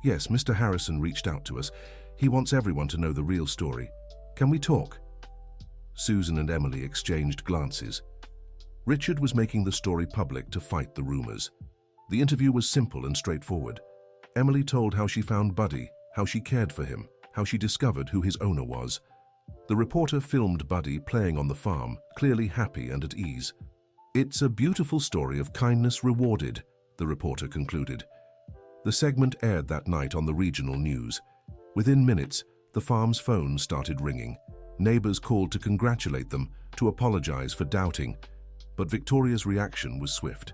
Speaker 1: "Yes, Mr. Harrison reached out to us. He wants everyone to know the real story. Can we talk?" Susan and Emily exchanged glances. Richard was making the story public to fight the rumors. The interview was simple and straightforward. Emily told how she found Buddy, how she cared for him, how she discovered who his owner was. The reporter filmed Buddy playing on the farm, clearly happy and at ease. "It's a beautiful story of kindness rewarded," the reporter concluded. The segment aired that night on the regional news. Within minutes, the farm's phone started ringing. Neighbors called to congratulate them, to apologize for doubting. But Victoria's reaction was swift.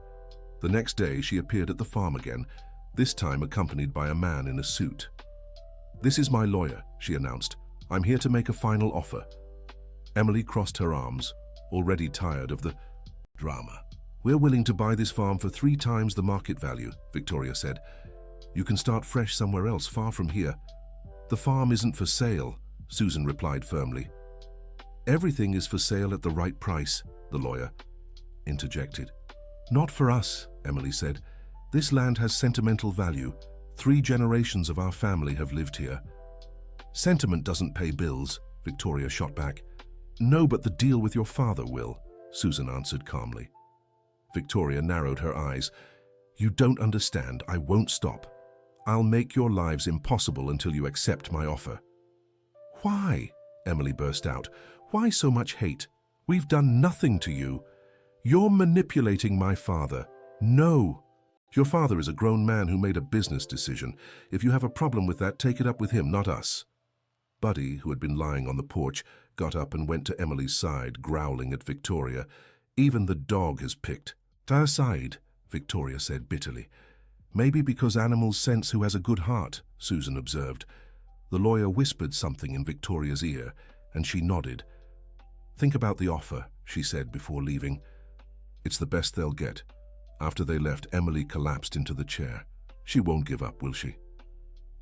Speaker 1: The next day, she appeared at the farm again, this time accompanied by a man in a suit. "This is my lawyer," she announced. "I'm here to make a final offer." Emily crossed her arms, already tired of the drama. "We're willing to buy this farm for 3 times the market value," Victoria said. "You can start fresh somewhere else, far from here." "The farm isn't for sale," Susan replied firmly. "Everything is for sale at the right price," the lawyer interjected. "Not for us," Emily said. "This land has sentimental value. 3 generations of our family have lived here." "Sentiment doesn't pay bills," Victoria shot back. "No, but the deal with your father will," Susan answered calmly. Victoria narrowed her eyes. "You don't understand. I won't stop. I'll make your lives impossible until you accept my offer." "Why?" Emily burst out. "Why so much hate? We've done nothing to you. You're manipulating my father." "No. Your father is a grown man who made a business decision. If you have a problem with that, take it up with him, not us." Buddy, who had been lying on the porch, got up and went to Emily's side, growling at Victoria. "Even the dog has picked." "To her side," Victoria said bitterly. "Maybe because animals sense who has a good heart," Susan observed. The lawyer whispered something in Victoria's ear, and she nodded. "Think about the offer," she said before leaving. "It's the best they'll get." After they left, Emily collapsed into the chair. "She won't give up, will she?"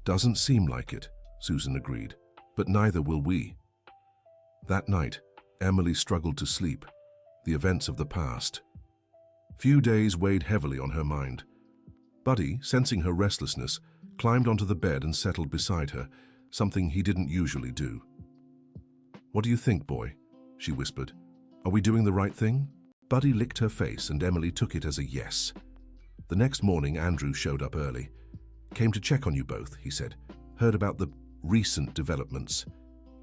Speaker 1: "Doesn't seem like it," Susan agreed. "But neither will we." That night, Emily struggled to sleep. The events of the past. Few days weighed heavily on her mind. Buddy, sensing her restlessness, climbed onto the bed and settled beside her, something he didn't usually do. "What do you think, boy?" she whispered. "Are we doing the right thing?" Buddy licked her face, and Emily took it as a yes. The next morning, Andrew showed up early. "Came to check on you both," he said. "Heard about the recent developments."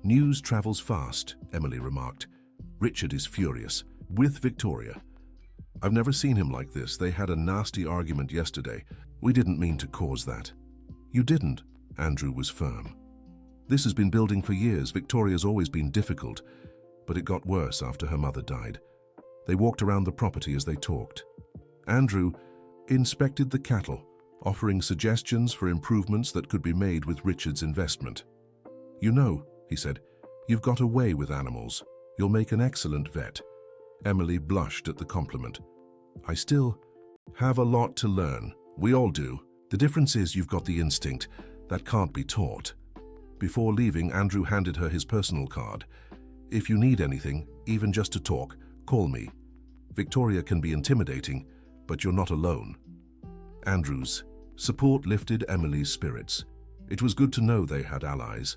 Speaker 1: "News travels fast," Emily remarked. "Richard is furious. With Victoria. I've never seen him like this. They had a nasty argument yesterday. We didn't mean to cause that." "You didn't," Andrew was firm. "This has been building for years. Victoria's always been difficult. but it got worse after her mother died. They walked around the property as they talked. Andrew inspected the cattle, offering suggestions for improvements that could be made with Richard's investment. "You know," he said, "you've got a way with animals. You'll make an excellent vet." Emily blushed at the compliment. "I still have a lot to learn. We all do. The difference is you've got the instinct that can't be taught." Before leaving, Andrew handed her his personal card. "If you need anything, even just to talk, call me. Victoria can be intimidating, but you're not alone." Andrew's support lifted Emily's spirits. It was good to know they had allies.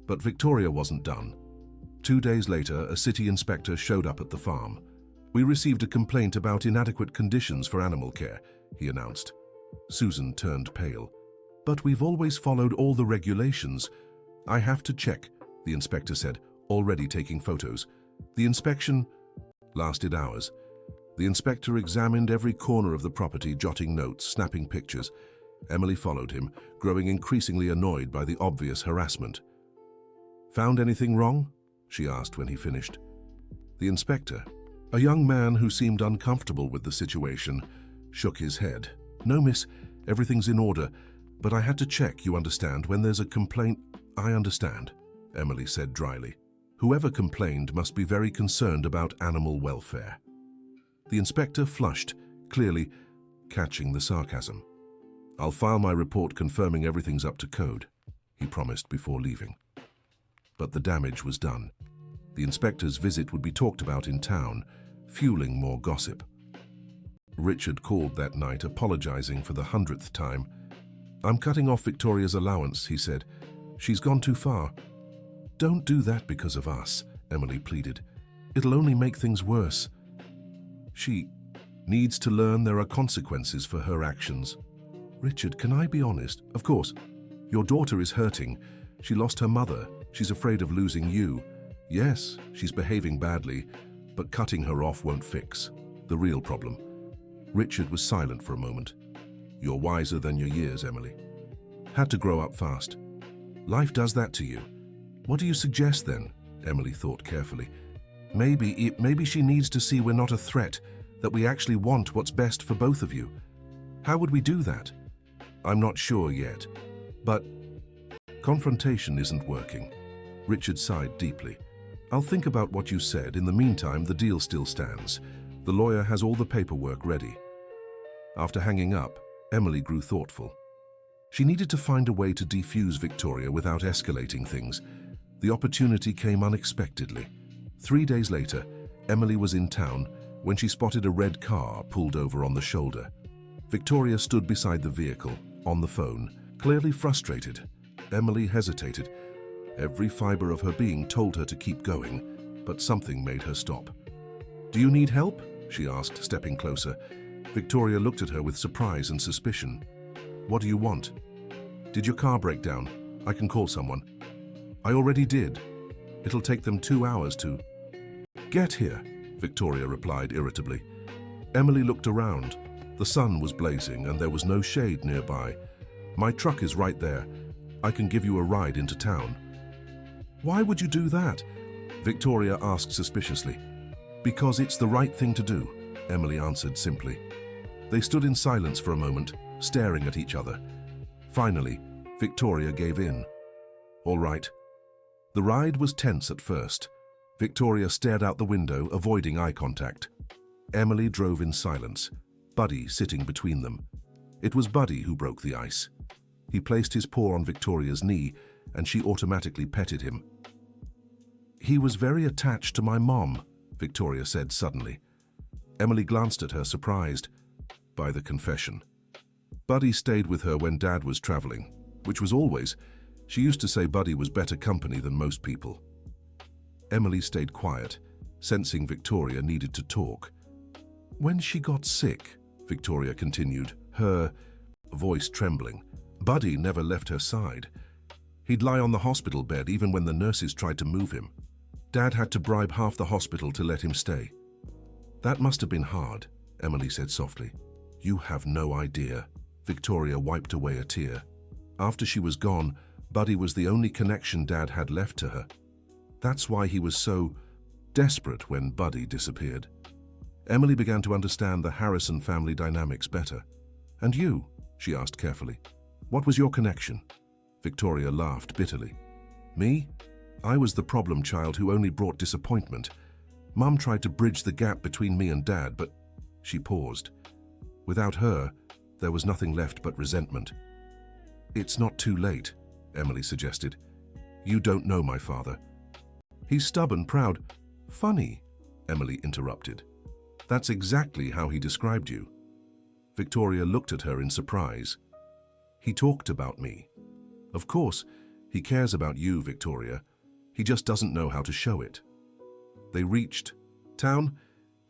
Speaker 1: But Victoria wasn't done. 2 days later, a city inspector showed up at the farm. "We received a complaint about inadequate conditions for animal care," he announced. Susan turned pale. "But we've always followed all the regulations." "I have to check," the inspector said, already taking photos. The inspection lasted hours. The inspector examined every corner of the property, jotting notes, snapping pictures. Emily followed him, growing increasingly annoyed by the obvious harassment. "Found anything wrong?" she asked when he finished. The inspector, a young man who seemed uncomfortable with the situation, shook his head. "No, miss, everything's in order, but I had to check, you understand, when there's a complaint." "I understand," Emily said dryly. "Whoever complained must be very concerned about animal welfare." The inspector flushed, clearly catching the sarcasm. "I'll file my report confirming everything's up to code," he promised before leaving. But the damage was done. The inspector's visit would be talked about in town, fueling more gossip. Richard called that night, apologizing for the 100th time. "I'm cutting off Victoria's allowance," he said. "She's gone too far." "Don't do that because of us," Emily pleaded. "It'll only make things worse. She needs to learn there are consequences for her actions." "Richard, can I be honest?" "Of course. Your daughter is hurting. She lost her mother. She's afraid of losing you. Yes, she's behaving badly, but cutting her off won't fix the real problem." Richard was silent for a moment. "You're wiser than your years, Emily. Had to grow up fast. Life does that to you." "What do you suggest then?" Emily thought carefully. Maybe she needs to see we're not a threat, that we actually want what's best for both of you." "How would we do that?" "I'm not sure yet, but confrontation isn't working." Richard sighed deeply. "I'll think about what you said. In the meantime, the deal still stands. The lawyer has all the paperwork ready." After hanging up, Emily grew thoughtful. She needed to find a way to defuse Victoria without escalating things. The opportunity came unexpectedly. 3 days later, Emily was in town when she spotted a red car pulled over on the shoulder. Victoria stood beside the vehicle, on the phone, clearly frustrated. Emily hesitated. Every fiber of her being told her to keep going, but something made her stop. "Do you need help?" she asked, stepping closer. Victoria looked at her with surprise and suspicion. "What do you want?" "Did your car break down? I can call someone." "I already did. It'll take them 2 hours to—" "Get here," Victoria replied irritably. Emily looked around. The sun was blazing and there was no shade nearby. "My truck is right there. I can give you a ride into town." "Why would you do that?" Victoria asked suspiciously. "Because it's the right thing to do," Emily answered simply. They stood in silence for a moment, staring at each other. Finally, Victoria gave in. "All right." The ride was tense at first. Victoria stared out the window, avoiding eye contact. Emily drove in silence, Buddy sitting between them. It was Buddy who broke the ice. He placed his paw on Victoria's knee, and she automatically petted him. "He was very attached to my mom," Victoria said suddenly. Emily glanced at her, surprised by the confession. "Buddy stayed with her when Dad was traveling, which was always. She used to say Buddy was better company than most people." Emily stayed quiet, sensing Victoria needed to talk. "When she got sick," Victoria continued, her voice trembling, "Buddy never left her side. He'd lie on the hospital bed even when the nurses tried to move him. Dad had to bribe half the hospital to let him stay." "That must have been hard," Emily said softly. "You have no idea." Victoria wiped away a tear. "After she was gone, Buddy was the only connection Dad had left to her. That's why he was so desperate when Buddy disappeared. Emily began to understand the Harrison family dynamics better. "And you?" she asked carefully. "What was your connection?" Victoria laughed bitterly. "Me? I was the problem child who only brought disappointment. Mum tried to bridge the gap between me and Dad, but..." She paused. "Without her, there was nothing left but resentment." "It's not too late," Emily suggested. "You don't know my father. He's stubborn, proud..." "Funny," Emily interrupted. "That's exactly how he described you." Victoria looked at her in surprise. "He talked about me." "Of course, he cares about you, Victoria. He just doesn't know how to show it." They reached town,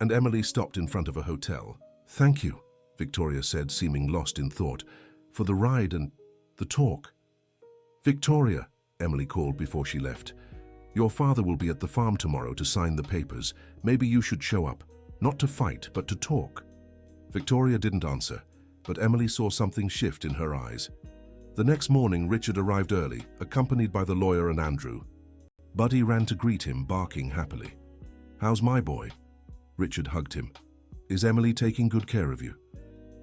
Speaker 1: and Emily stopped in front of a hotel. "Thank you," Victoria said, seeming lost in thought, "for the ride and the talk." "Victoria," Emily called before she left, "your father will be at the farm tomorrow to sign the papers. Maybe you should show up, not to fight, but to talk." Victoria didn't answer, but Emily saw something shift in her eyes. The next morning, Richard arrived early, accompanied by the lawyer and Andrew. Buddy ran to greet him, barking happily. "How's my boy?" Richard hugged him. "Is Emily taking good care of you?"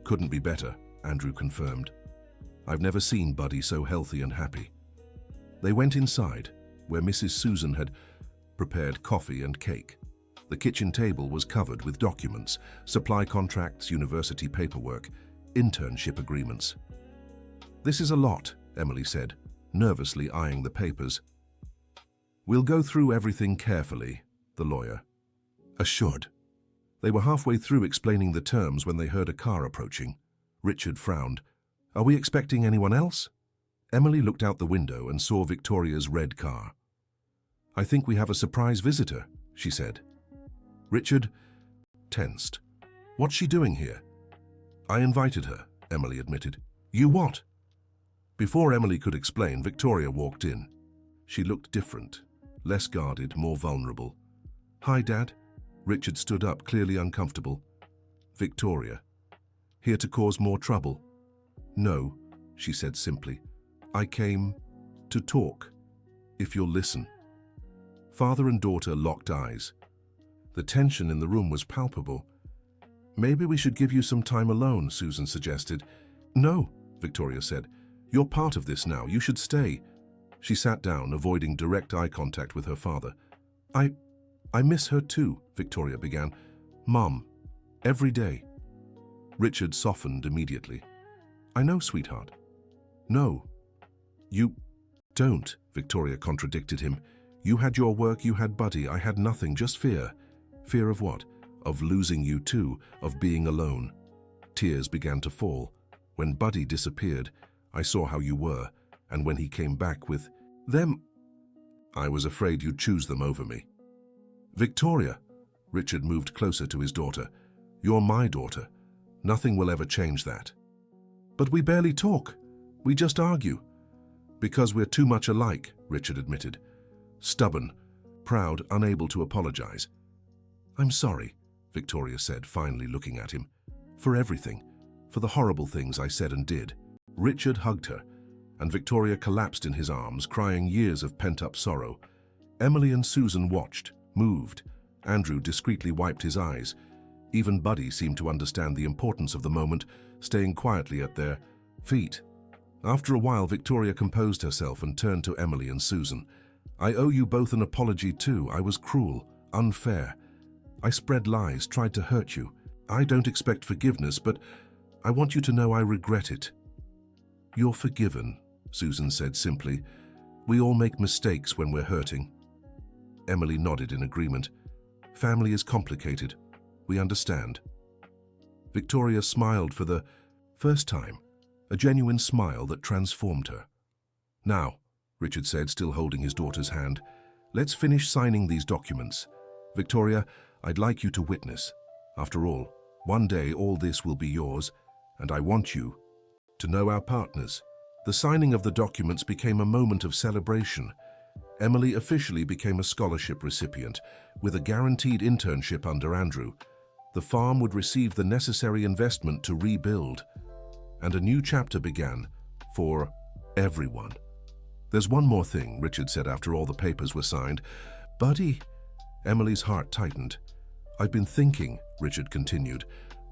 Speaker 1: "Couldn't be better," Andrew confirmed. "I've never seen Buddy so healthy and happy." They went inside, where Mrs. Susan had prepared coffee and cake. The kitchen table was covered with documents, supply contracts, university paperwork, internship agreements. "This is a lot," Emily said, nervously eyeing the papers. "We'll go through everything carefully," the lawyer assured. They were halfway through explaining the terms when they heard a car approaching. Richard frowned. "Are we expecting anyone else?" Emily looked out the window and saw Victoria's red car. "I think we have a surprise visitor," she said. Richard tensed. "What's she doing here?" "I invited her," Emily admitted. "You what?" Before Emily could explain, Victoria walked in. She looked different, less guarded, more vulnerable. "Hi, Dad." Richard stood up, clearly uncomfortable. "Victoria, here to cause more trouble?" "No," she said simply. "I came to talk, if you'll listen." Father and daughter locked eyes. The tension in the room was palpable. "Maybe we should give you some time alone," Susan suggested. "No," Victoria said. "You're part of this now. You should stay." She sat down, avoiding direct eye contact with her father. I miss her too," Victoria began. "Mom, every day." Richard softened immediately. "I know, sweetheart." "No, you don't," Victoria contradicted him. "You had your work, you had Buddy, I had nothing, just fear." "Fear of what?" "Of losing you too, of being alone." Tears began to fall. "When Buddy disappeared, I saw how you were, and when he came back with them, I was afraid you'd choose them over me." "Victoria," Richard moved closer to his daughter. "You're my daughter. Nothing will ever change that." "But we barely talk. We just argue." "Because we're too much alike," Richard admitted. "Stubborn, proud, unable to apologize." "I'm sorry," Victoria said, finally looking at him. "For everything. For the horrible things I said and did." Richard hugged her, and Victoria collapsed in his arms, crying years of pent-up sorrow. Emily and Susan watched, moved. Andrew discreetly wiped his eyes. Even Buddy seemed to understand the importance of the moment, staying quietly at their feet. After a while, Victoria composed herself and turned to Emily and Susan. "I owe you both an apology too. I was cruel, unfair. I spread lies, tried to hurt you. I don't expect forgiveness, but I want you to know I regret it." "You're forgiven," Susan said simply. "We all make mistakes when we're hurting." Emily nodded in agreement. "Family is complicated. We understand." Victoria smiled for the first time, a genuine smile that transformed her. "Now," Richard said, still holding his daughter's hand, "let's finish signing these documents. Victoria, I'd like you to witness. After all, one day all this will be yours, and I want you to know our partners." The signing of the documents became a moment of celebration. Emily officially became a scholarship recipient, with a guaranteed internship under Andrew. The farm would receive the necessary investment to rebuild, and a new chapter began for everyone. "There's one more thing," Richard said after all the papers were signed. "Buddy," Emily's heart tightened. "I've been thinking," Richard continued.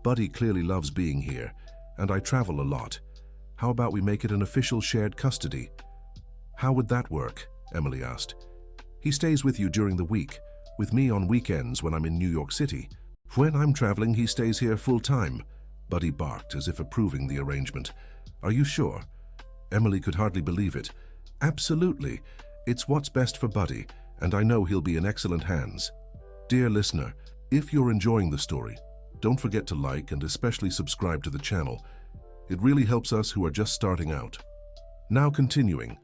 Speaker 1: "Buddy clearly loves being here, and I travel a lot. How about we make it an official shared custody?" "How would that work?" Emily asked. "He stays with you during the week, with me on weekends when I'm in New York City. When I'm traveling, he stays here full-time." Buddy barked as if approving the arrangement. "Are you sure?" Emily could hardly believe it. "Absolutely. It's what's best for Buddy, and I know he'll be in excellent hands." Dear listener, if you're enjoying the story, don't forget to like and especially subscribe to the channel. It really helps us who are just starting out. Now continuing.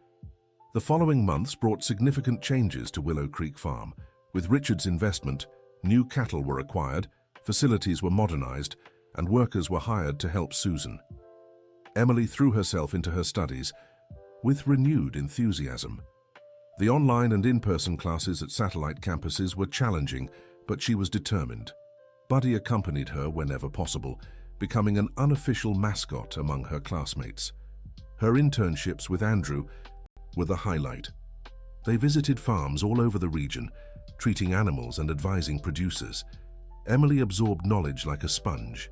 Speaker 1: The following months brought significant changes to Willow Creek Farm. With Richard's investment, new cattle were acquired, facilities were modernized, and workers were hired to help Susan. Emily threw herself into her studies with renewed enthusiasm. The online and in-person classes at satellite campuses were challenging, but she was determined. Buddy accompanied her whenever possible, becoming an unofficial mascot among her classmates. Her internships with Andrew were the highlight. They visited farms all over the region, treating animals and advising producers. Emily absorbed knowledge like a sponge.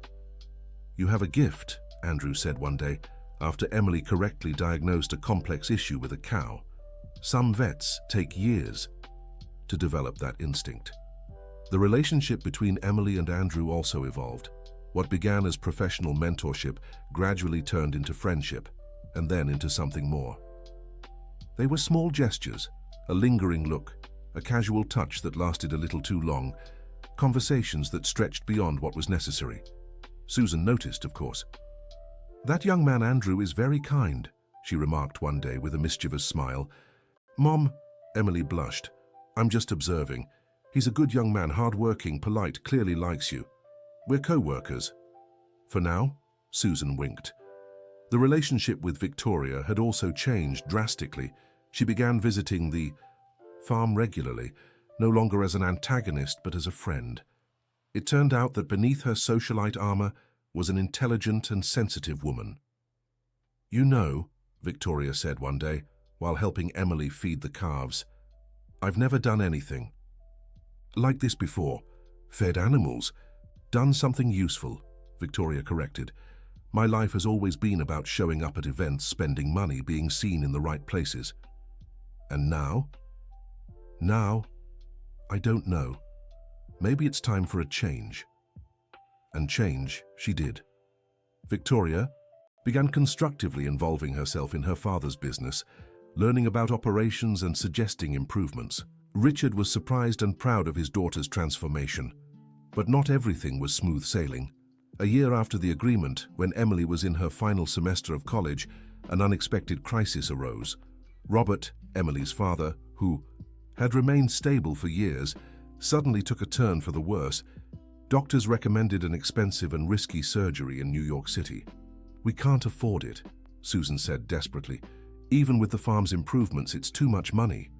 Speaker 1: "You have a gift," Andrew said one day, after Emily correctly diagnosed a complex issue with a cow. Some vets take years to develop that instinct. The relationship between Emily and Andrew also evolved. What began as professional mentorship gradually turned into friendship, and then into something more. They were small gestures, a lingering look, a casual touch that lasted a little too long, conversations that stretched beyond what was necessary. Susan noticed, of course. "That young man Andrew is very kind," she remarked one day with a mischievous smile. "Mom," Emily blushed, "I'm just observing. He's a good young man, hard-working, polite, clearly likes you. We're co-workers." "For now?" Susan winked. The relationship with Victoria had also changed drastically. She began visiting the farm regularly, no longer as an antagonist but as a friend. It turned out that beneath her socialite armor was an intelligent and sensitive woman. "You know," Victoria said one day, while helping Emily feed the calves, "I've never done anything like this before. Fed animals. Done something useful," Victoria corrected. "My life has always been about showing up at events, spending money, being seen in the right places. And now? Now, I don't know. Maybe it's time for a change." And change she did. Victoria began constructively involving herself in her father's business, learning about operations and suggesting improvements. Richard was surprised and proud of his daughter's transformation. But not everything was smooth sailing. A year after the agreement, when Emily was in her final semester of college, an unexpected crisis arose. Robert, Emily's father, who had remained stable for years, suddenly took a turn for the worse. Doctors recommended an expensive and risky surgery in New York City. "We can't afford it," Susan said desperately. "Even with the farm's improvements, it's too much money."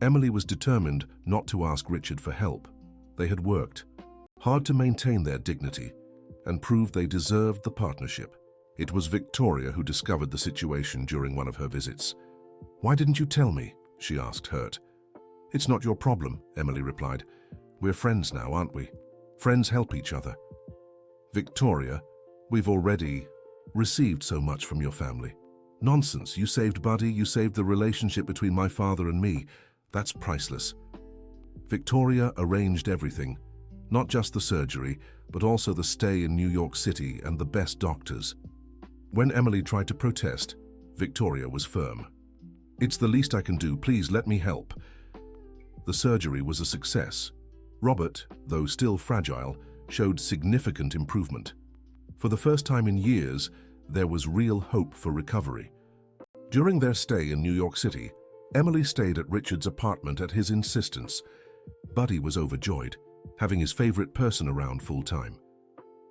Speaker 1: Emily was determined not to ask Richard for help. They had worked hard to maintain their dignity and prove they deserved the partnership. It was Victoria who discovered the situation during one of her visits. "Why didn't you tell me?" she asked, hurt. "It's not your problem," Emily replied. "We're friends now, aren't we? Friends help each other." "Victoria, we've already received so much from your family." "Nonsense. You saved Buddy, you saved the relationship between my father and me. That's priceless." Victoria arranged everything, not just the surgery, but also the stay in New York City and the best doctors. When Emily tried to protest, Victoria was firm. "It's the least I can do. Please let me help." The surgery was a success. Robert, though still fragile, showed significant improvement. For the first time in years, there was real hope for recovery. During their stay in New York City, Emily stayed at Richard's apartment at his insistence. Buddy was overjoyed, having his favorite person around full-time.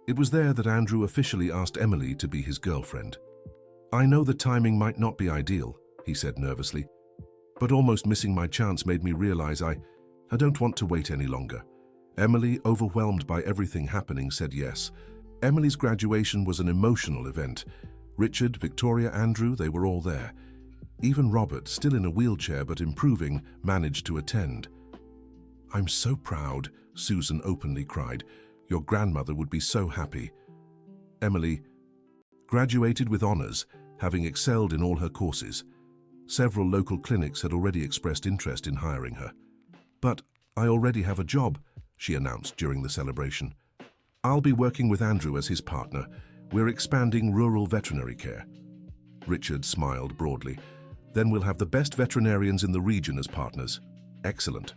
Speaker 1: It was there that Andrew officially asked Emily to be his girlfriend. "I know the timing might not be ideal," he said nervously, "but almost missing my chance made me realize I don't want to wait any longer." Emily, overwhelmed by everything happening, said yes. Emily's graduation was an emotional event. Richard, Victoria, Andrew, they were all there. Even Robert, still in a wheelchair but improving, managed to attend. "I'm so proud," Susan openly cried. "Your grandmother would be so happy." Emily graduated with honors, having excelled in all her courses. Several local clinics had already expressed interest in hiring her. "But I already have a job," she announced during the celebration. "I'll be working with Andrew as his partner. We're expanding rural veterinary care." Richard smiled broadly. "Then we'll have the best veterinarians in the region as partners." "Excellent."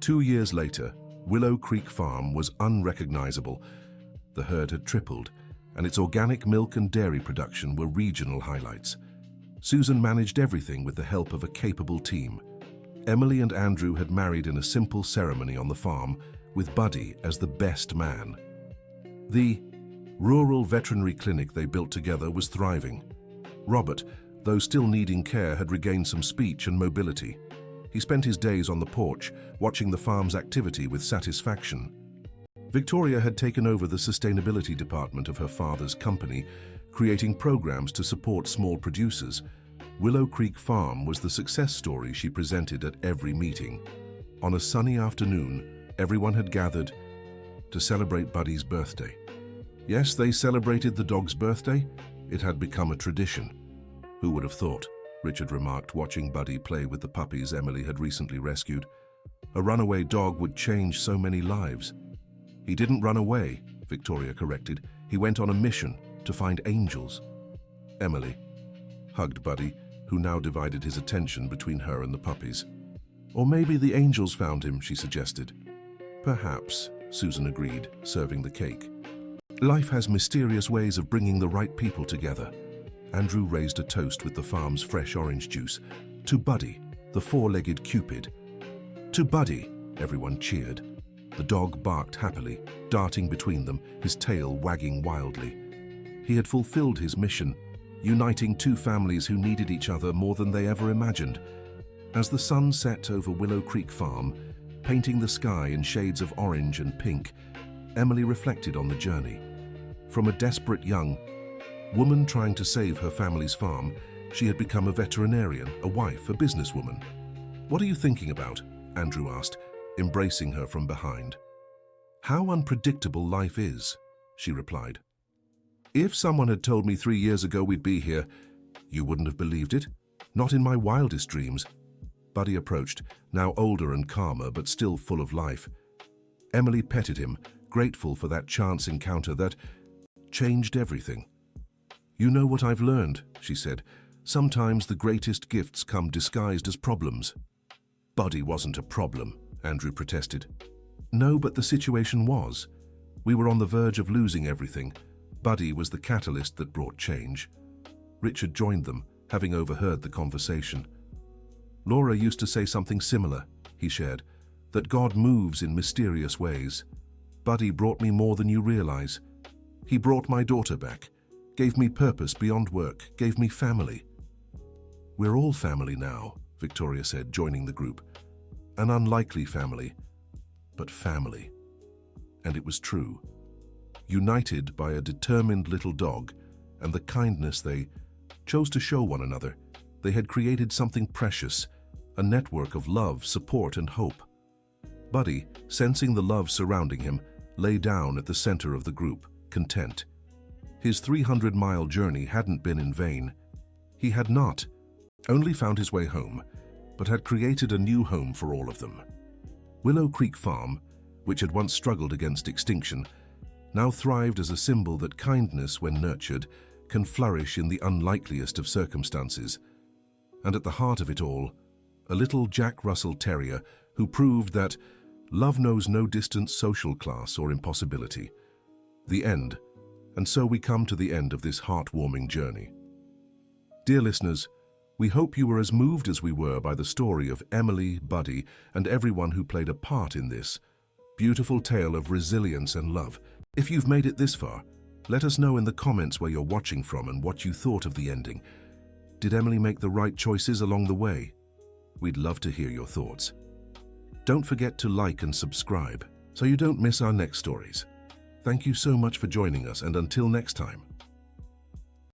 Speaker 1: 2 years later, Willow Creek Farm was unrecognizable. The herd had tripled, and its organic milk and dairy production were regional highlights. Susan managed everything with the help of a capable team. Emily and Andrew had married in a simple ceremony on the farm, with Buddy as the best man. The rural veterinary clinic they built together was thriving. Robert, though still needing care, had regained some speech and mobility. He spent his days on the porch, watching the farm's activity with satisfaction. Victoria had taken over the sustainability department of her father's company, creating programs to support small producers. Willow Creek Farm was the success story she presented at every meeting. On a sunny afternoon, everyone had gathered to celebrate Buddy's birthday. Yes, they celebrated the dog's birthday. It had become a tradition. "Who would have thought?" Richard remarked, watching Buddy play with the puppies Emily had recently rescued. "A runaway dog would change so many lives." "He didn't run away," Victoria corrected. "He went on a mission to find angels." Emily hugged Buddy, who now divided his attention between her and the puppies. "Or maybe the angels found him," she suggested. "Perhaps," Susan agreed, serving the cake. "Life has mysterious ways of bringing the right people together." Andrew raised a toast with the farm's fresh orange juice. "To Buddy, the four-legged Cupid." "To Buddy," everyone cheered. The dog barked happily, darting between them, his tail wagging wildly. He had fulfilled his mission, uniting two families who needed each other more than they ever imagined. As the sun set over Willow Creek Farm, painting the sky in shades of orange and pink, Emily reflected on the journey. From a desperate young woman trying to save her family's farm, she had become a veterinarian, a wife, a businesswoman. "What are you thinking about?" Andrew asked, embracing her from behind. "How unpredictable life is," she replied. "If someone had told me 3 years ago we'd be here, you wouldn't have believed it. Not in my wildest dreams." Buddy approached, now older and calmer, but still full of life. Emily petted him, grateful for that chance encounter that changed everything. "You know what I've learned," she said. "Sometimes the greatest gifts come disguised as problems." "Buddy wasn't a problem," Andrew protested. "No, but the situation was. We were on the verge of losing everything. Buddy was the catalyst that brought change." Richard joined them, having overheard the conversation. "Laura used to say something similar," he shared, "that God moves in mysterious ways. Buddy brought me more than you realize. He brought my daughter back, gave me purpose beyond work, gave me family." "We're all family now," Victoria said, joining the group. "An unlikely family, but family." And it was true. United by a determined little dog and the kindness they chose to show one another, they had created something precious, a network of love, support, and hope. Buddy, sensing the love surrounding him, lay down at the center of the group, content. His 300-mile journey hadn't been in vain. He had not only found his way home, but had created a new home for all of them. Willow Creek Farm, which had once struggled against extinction, now thrived as a symbol that kindness, when nurtured, can flourish in the unlikeliest of circumstances. And at the heart of it all, a little Jack Russell Terrier who proved that love knows no distant social class or impossibility. The end. And so we come to the end of this heartwarming journey. Dear listeners, we hope you were as moved as we were by the story of Emily, Buddy, and everyone who played a part in this beautiful tale of resilience and love. If you've made it this far, let us know in the comments where you're watching from and what you thought of the ending. Did Emily make the right choices along the way? We'd love to hear your thoughts. Don't forget to like and subscribe so you don't miss our next stories. Thank you so much for joining us, and until next time.